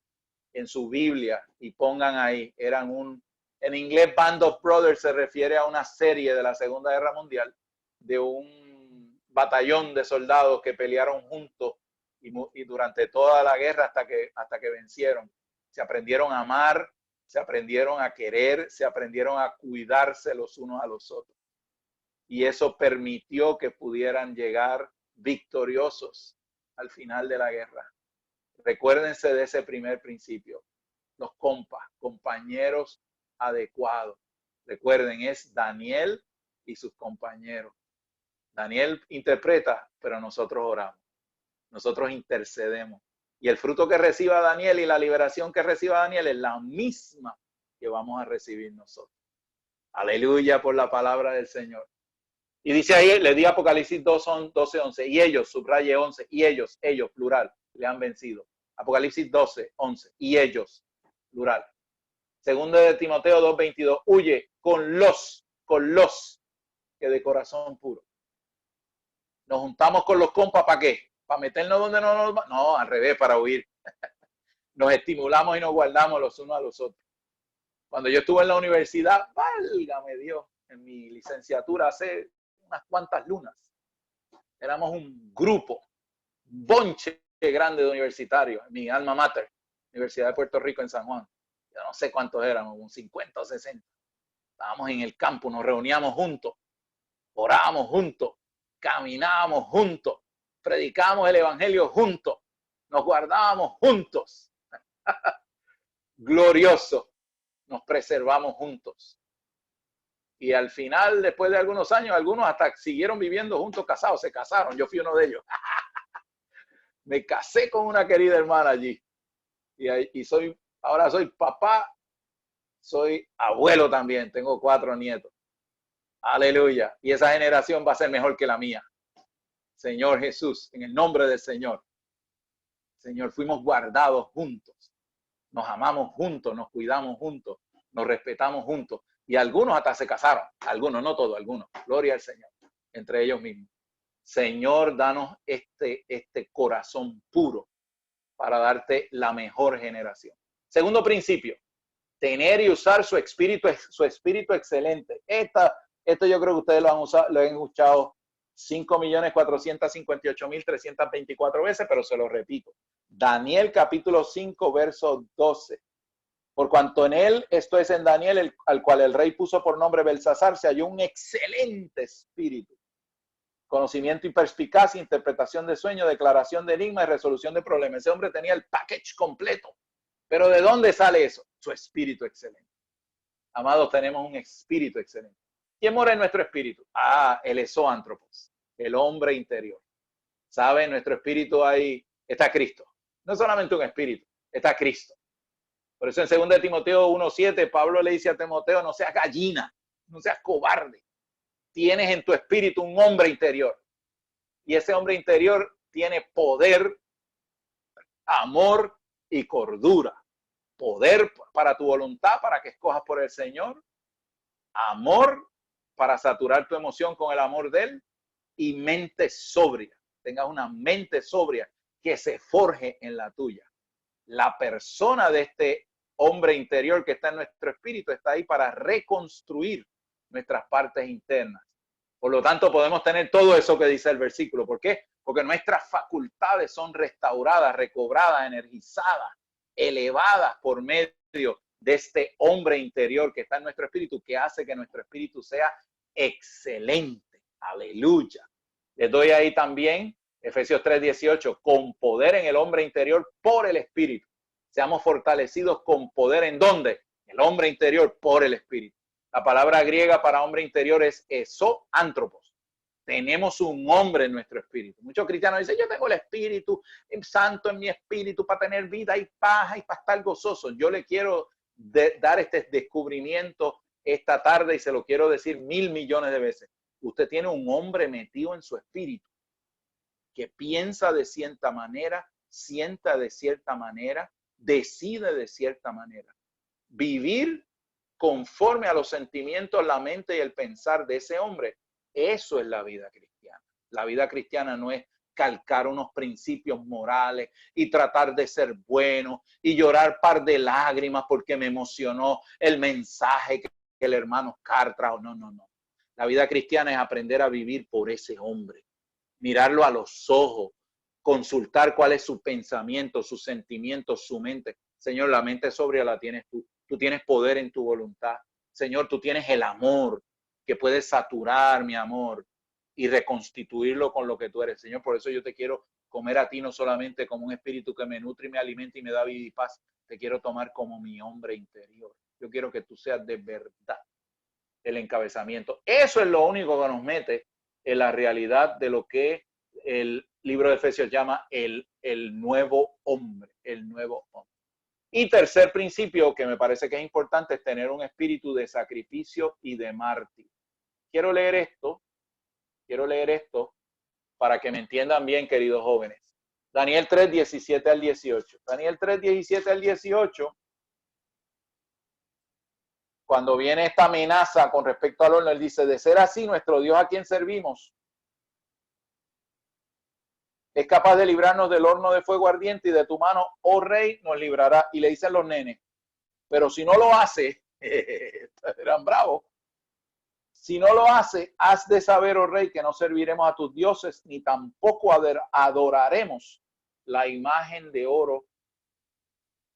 en su Biblia y pongan ahí, en inglés Band of Brothers se refiere a una serie de la Segunda Guerra Mundial de un batallón de soldados que pelearon juntos y durante toda la guerra hasta que vencieron. Se aprendieron a amar, se aprendieron a querer, se aprendieron a cuidarse los unos a los otros. Y eso permitió que pudieran llegar victoriosos al final de la guerra. Recuérdense de ese primer principio. Los compañeros adecuados. Recuerden, es Daniel y sus compañeros. Daniel interpreta, pero nosotros oramos. Nosotros intercedemos. Y el fruto que reciba Daniel y la liberación que reciba Daniel es la misma que vamos a recibir nosotros. Aleluya por la palabra del Señor. Y dice ahí, le di Apocalipsis 12, 11. Y ellos, subraye 11. Y ellos, plural, le han vencido. Apocalipsis 12, 11. Y ellos, plural. Segundo de Timoteo 2, 22. Huye con los que de corazón puro. Nos juntamos con los compas, ¿para qué? ¿Para meternos donde no nos... No, al revés, para huir. Nos estimulamos y nos guardamos los unos a los otros. Cuando yo estuve en la universidad, válgame Dios, en mi licenciatura hace unas cuantas lunas, éramos un grupo, un bonche grande de universitarios, en mi alma mater, Universidad de Puerto Rico en San Juan. Yo no sé cuántos éramos, un 50 o 60. Estábamos en el campo, nos reuníamos juntos, orábamos juntos, caminábamos juntos, predicábamos el evangelio juntos, nos guardábamos juntos. Glorioso, nos preservamos juntos. Y al final, después de algunos años, algunos hasta siguieron viviendo juntos, casados, se casaron. Yo fui uno de ellos. Me casé con una querida hermana allí. Y ahora soy papá, soy abuelo también, tengo 4 nietos. Aleluya. Y esa generación va a ser mejor que la mía. Señor Jesús, en el nombre del Señor. Señor, fuimos guardados juntos. Nos amamos juntos, nos cuidamos juntos, nos respetamos juntos. Y algunos hasta se casaron. Algunos, no todos, algunos. Gloria al Señor. Entre ellos mismos. Señor, danos este corazón puro para darte la mejor generación. Segundo principio, tener y usar su espíritu excelente. Esto yo creo que ustedes lo han escuchado 5.458.324 veces, pero se lo repito. Daniel capítulo 5, verso 12. Por cuanto en él, esto es en Daniel, al cual el rey puso por nombre Belsasar, se halló un excelente espíritu. Conocimiento y perspicacia, interpretación de sueños, declaración de enigmas y resolución de problemas. Ese hombre tenía el package completo. Pero ¿de dónde sale eso? Su espíritu excelente. Amados, tenemos un espíritu excelente. ¿Quién mora en nuestro espíritu? El esoántropos, el hombre interior. ¿Sabe? En nuestro espíritu ahí está Cristo. No solamente un espíritu, está Cristo. Por eso en 2 Timoteo 1:7, Pablo le dice a Timoteo, no seas gallina, no seas cobarde. Tienes en tu espíritu un hombre interior. Y ese hombre interior tiene poder, amor y cordura. Poder para tu voluntad, para que escojas por el Señor. Amor para saturar tu emoción con el amor de Él. Y mente sobria. Tengas una mente sobria que se forje en la tuya. La persona de este hombre interior que está en nuestro espíritu está ahí para reconstruir nuestras partes internas. Por lo tanto, podemos tener todo eso que dice el versículo. ¿Por qué? Porque nuestras facultades son restauradas, recobradas, energizadas, elevadas por medio de este hombre interior que está en nuestro espíritu, que hace que nuestro espíritu sea excelente. Aleluya. Les doy ahí también Efesios 3:18, con poder en el hombre interior por el espíritu. Seamos fortalecidos con poder, ¿en dónde? El hombre interior por el espíritu. La palabra griega para hombre interior es esoántropos. Tenemos un hombre en nuestro espíritu. Muchos cristianos dicen, yo tengo el espíritu santo en mi espíritu para tener vida y paz y para estar gozoso. Yo le quiero dar este descubrimiento esta tarde y se lo quiero decir 1.000 millones de veces. Usted tiene un hombre metido en su espíritu que piensa de cierta manera, sienta de cierta manera, decide de cierta manera. Vivir conforme a los sentimientos, la mente y el pensar de ese hombre, eso es la vida cristiana. La vida cristiana no es calcar unos principios morales y tratar de ser bueno y llorar par de lágrimas porque me emocionó el mensaje que el hermano Carr trajo. No. La vida cristiana es aprender a vivir por ese hombre, mirarlo a los ojos, consultar cuál es su pensamiento, sus sentimientos, su mente. Señor, la mente sobria la tienes tú. Tú tienes poder en tu voluntad. Señor, tú tienes el amor que puedes saturar mi amor y reconstituirlo con lo que tú eres. Señor, por eso yo te quiero comer a ti no solamente como un espíritu que me nutre y me alimenta y me da vida y paz. Te quiero tomar como mi hombre interior. Yo quiero que tú seas de verdad el encabezamiento. Eso es lo único que nos mete en la realidad de lo que el libro de Efesios llama el nuevo hombre, el nuevo hombre. Y tercer principio que me parece que es importante es tener un espíritu de sacrificio y de mártir. Quiero leer esto para que me entiendan bien, queridos jóvenes. Daniel 3, 17 al 18. Daniel 3, 17 al 18. Cuando viene esta amenaza con respecto al horno, él dice, de ser así, nuestro Dios a quien servimos es capaz de librarnos del horno de fuego ardiente y de tu mano, oh rey, nos librará. Y le dicen los nenes, pero si no lo hace, eran bravos, si no lo hace, has de saber, oh rey, que no serviremos a tus dioses, ni tampoco adoraremos la imagen de oro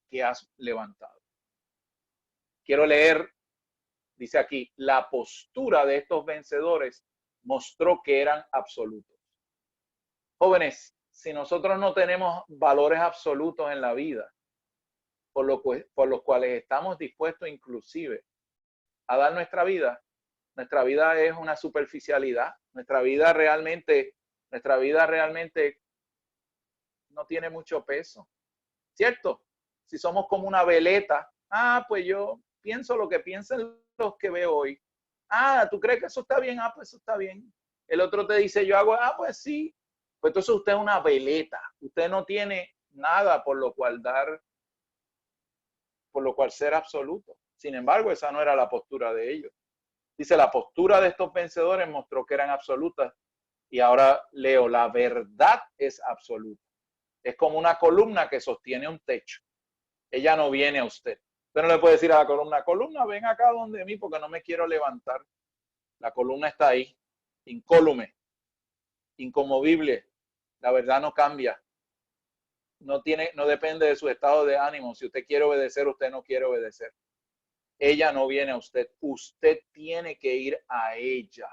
que has levantado. Quiero leer, dice aquí, la postura de estos vencedores mostró que eran absolutos. Jóvenes, si nosotros no tenemos valores absolutos en la vida, por los cuales estamos dispuestos inclusive a dar nuestra vida es una superficialidad. Nuestra vida realmente no tiene mucho peso, ¿cierto? Si somos como una veleta, pues yo pienso lo que piensan los que veo hoy. ¿Tú crees que eso está bien? Pues eso está bien. El otro te dice, yo hago, pues sí. Pues entonces usted es una veleta. Usted no tiene nada por lo cual ser absoluto. Sin embargo, esa no era la postura de ellos. Dice, la postura de estos vencedores mostró que eran absolutas. Y ahora leo, la verdad es absoluta. Es como una columna que sostiene un techo. Ella no viene a usted. Usted no le puede decir a la columna, ven acá donde mí porque no me quiero levantar. La columna está ahí, incólume, inconmovible. La verdad no cambia. No depende de su estado de ánimo. Si usted quiere obedecer, usted no quiere obedecer. Ella no viene a usted. Usted tiene que ir a ella.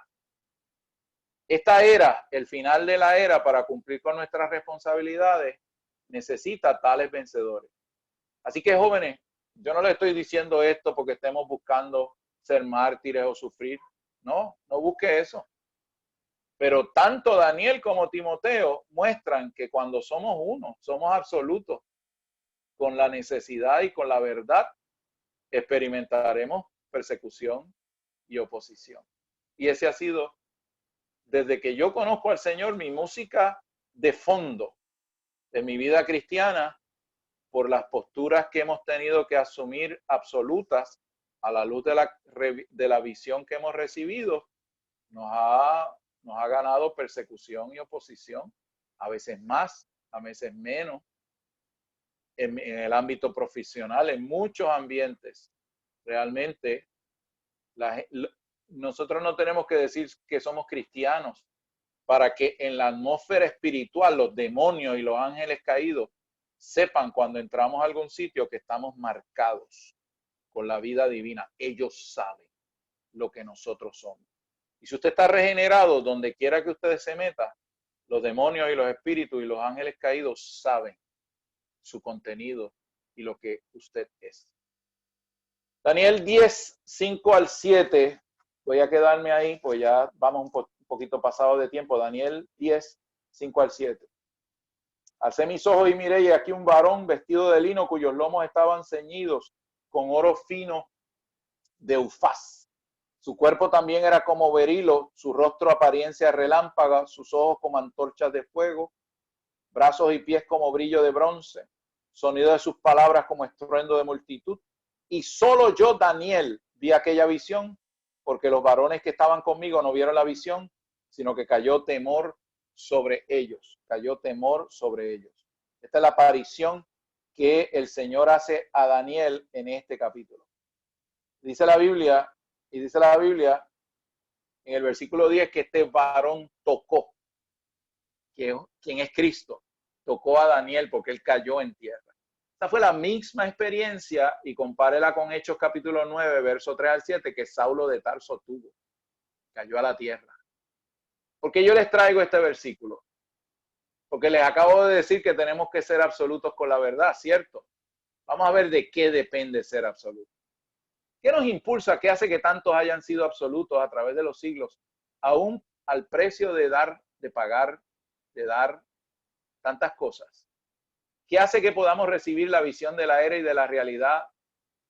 Esta era, el final de la era, para cumplir con nuestras responsabilidades, necesita tales vencedores. Así que, jóvenes, yo no les estoy diciendo esto porque estemos buscando ser mártires o sufrir. No, no busque eso. Pero tanto Daniel como Timoteo muestran que cuando somos uno, somos absolutos, con la necesidad y con la verdad, experimentaremos persecución y oposición. Y ese ha sido, desde que yo conozco al Señor, mi música de fondo de mi vida cristiana, por las posturas que hemos tenido que asumir absolutas a la luz de la visión que hemos recibido, nos ha ganado persecución y oposición, a veces más, a veces menos, en el ámbito profesional, en muchos ambientes. Realmente, nosotros no tenemos que decir que somos cristianos para que en la atmósfera espiritual los demonios y los ángeles caídos sepan cuando entramos a algún sitio que estamos marcados con la vida divina. Ellos saben lo que nosotros somos. Y si usted está regenerado, donde quiera que usted se meta, los demonios y los espíritus y los ángeles caídos saben su contenido y lo que usted es. Daniel 10, 5 al 7. Voy a quedarme ahí, pues ya vamos un poquito pasado de tiempo. Daniel 10, 5 al 7. Alcé mis ojos y miré, y aquí un varón vestido de lino cuyos lomos estaban ceñidos con oro fino de Ufaz. Su cuerpo también era como berilo, su rostro apariencia relámpaga, sus ojos como antorchas de fuego, brazos y pies como brillo de bronce, sonido de sus palabras como estruendo de multitud. Y solo yo, Daniel, vi aquella visión, porque los varones que estaban conmigo no vieron la visión, sino que cayó temor sobre ellos. Cayó temor sobre ellos. Esta es la aparición que el Señor hace a Daniel en este capítulo. Dice la Biblia en el versículo 10 que este varón tocó, quien es Cristo, tocó a Daniel porque él cayó en tierra. Esta fue la misma experiencia, y compárela con Hechos capítulo 9, verso 3 al 7, que Saulo de Tarso tuvo. Cayó a la tierra. ¿Por qué yo les traigo este versículo? Porque les acabo de decir que tenemos que ser absolutos con la verdad, ¿cierto? Vamos a ver de qué depende ser absoluto. ¿Qué nos impulsa? ¿Qué hace que tantos hayan sido absolutos a través de los siglos, aún al precio de dar, de pagar, de dar tantas cosas? ¿Qué hace que podamos recibir la visión de la era y de la realidad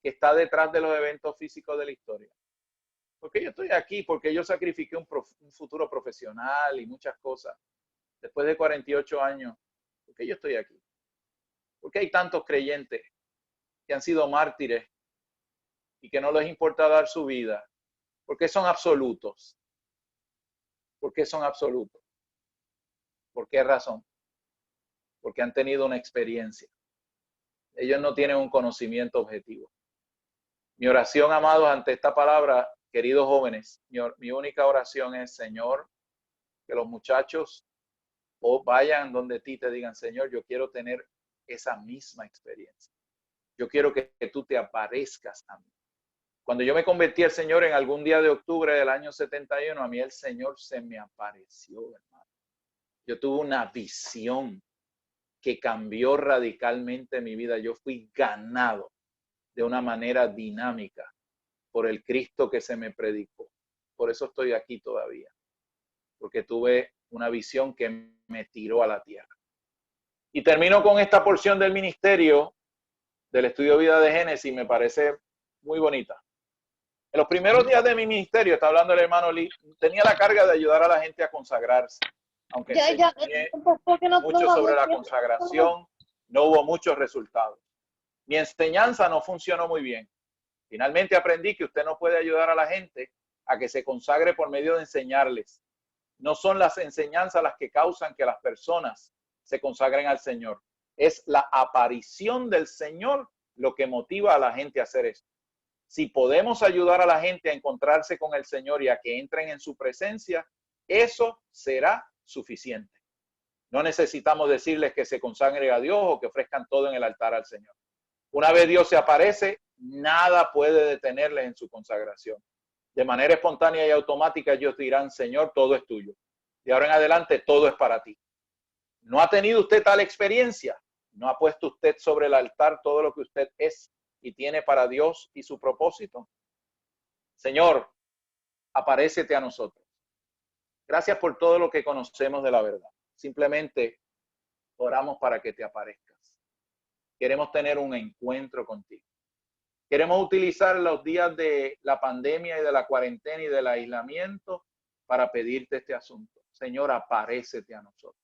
que está detrás de los eventos físicos de la historia? Porque yo estoy aquí, porque yo sacrifiqué un futuro profesional y muchas cosas. Después de 48 años, ¿por qué yo estoy aquí? ¿Por qué hay tantos creyentes que han sido mártires y que no les importa dar su vida? ¿Por qué son absolutos? ¿Por qué son absolutos? ¿Por qué razón? Porque han tenido una experiencia. Ellos no tienen un conocimiento objetivo. Mi oración, amados, ante esta palabra, queridos jóvenes, mi única oración es, Señor, que los muchachos vayan donde ti te digan, Señor, yo quiero tener esa misma experiencia. Yo quiero que tú te aparezcas a mí. Cuando yo me convertí al Señor en algún día de octubre del año 71, a mí el Señor se me apareció, hermano. Yo tuve una visión que cambió radicalmente mi vida. Yo fui ganado de una manera dinámica por el Cristo que se me predicó. Por eso estoy aquí todavía, porque tuve una visión que me tiró a la tierra. Y termino con esta porción del ministerio del estudio de vida de Génesis, me parece muy bonita. En los primeros días de mi ministerio, está hablando el hermano Lee, tenía la carga de ayudar a la gente a consagrarse. Aunque enseñé mucho sobre la consagración, no hubo muchos resultados. Mi enseñanza no funcionó muy bien. Finalmente aprendí que usted no puede ayudar a la gente a que se consagre por medio de enseñarles. No son las enseñanzas las que causan que las personas se consagren al Señor. Es la aparición del Señor lo que motiva a la gente a hacer esto. Si podemos ayudar a la gente a encontrarse con el Señor y a que entren en su presencia, eso será suficiente. No necesitamos decirles que se consagren a Dios o que ofrezcan todo en el altar al Señor. Una vez Dios se aparece, nada puede detenerles en su consagración. De manera espontánea y automática ellos dirán, Señor, todo es tuyo. De ahora en adelante, todo es para ti. ¿No ha tenido usted tal experiencia? ¿No ha puesto usted sobre el altar todo lo que usted es y tiene para Dios y su propósito? Señor, aparécete a nosotros. Gracias por todo lo que conocemos de la verdad. Simplemente oramos para que te aparezcas. Queremos tener un encuentro contigo. Queremos utilizar los días de la pandemia y de la cuarentena y del aislamiento para pedirte este asunto. Señor, aparécete a nosotros.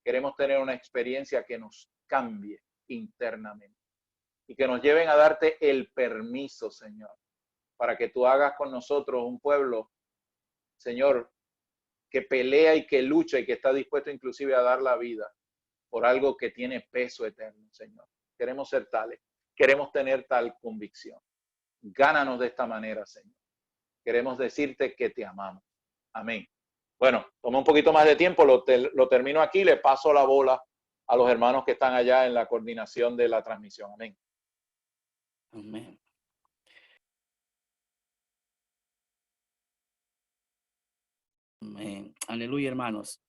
Queremos tener una experiencia que nos cambie internamente y que nos lleven a darte el permiso, Señor, para que tú hagas con nosotros un pueblo, Señor, que pelea y que lucha y que está dispuesto inclusive a dar la vida por algo que tiene peso eterno, Señor. Queremos ser tales, queremos tener tal convicción. Gánanos de esta manera, Señor. Queremos decirte que te amamos. Amén. Bueno, toma un poquito más de tiempo, lo termino aquí, le paso la bola a los hermanos que están allá en la coordinación de la transmisión. Amén. Amén. Amén. Aleluya, hermanos.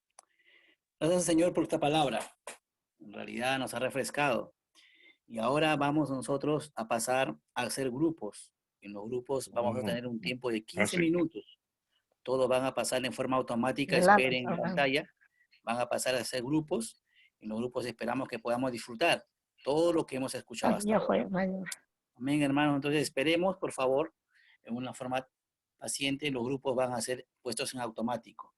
Gracias, Señor, por esta palabra. En realidad nos ha refrescado. Y ahora vamos nosotros a pasar a hacer grupos. En los grupos vamos a tener un tiempo de 15 minutos. Todos van a pasar en forma automática, esperen en la pantalla. Van a pasar a hacer grupos. En los grupos esperamos que podamos disfrutar todo lo que hemos escuchado hasta ahora. Amén, hermanos. Entonces esperemos, por favor, en una forma paciente. Los grupos van a ser puestos en automático.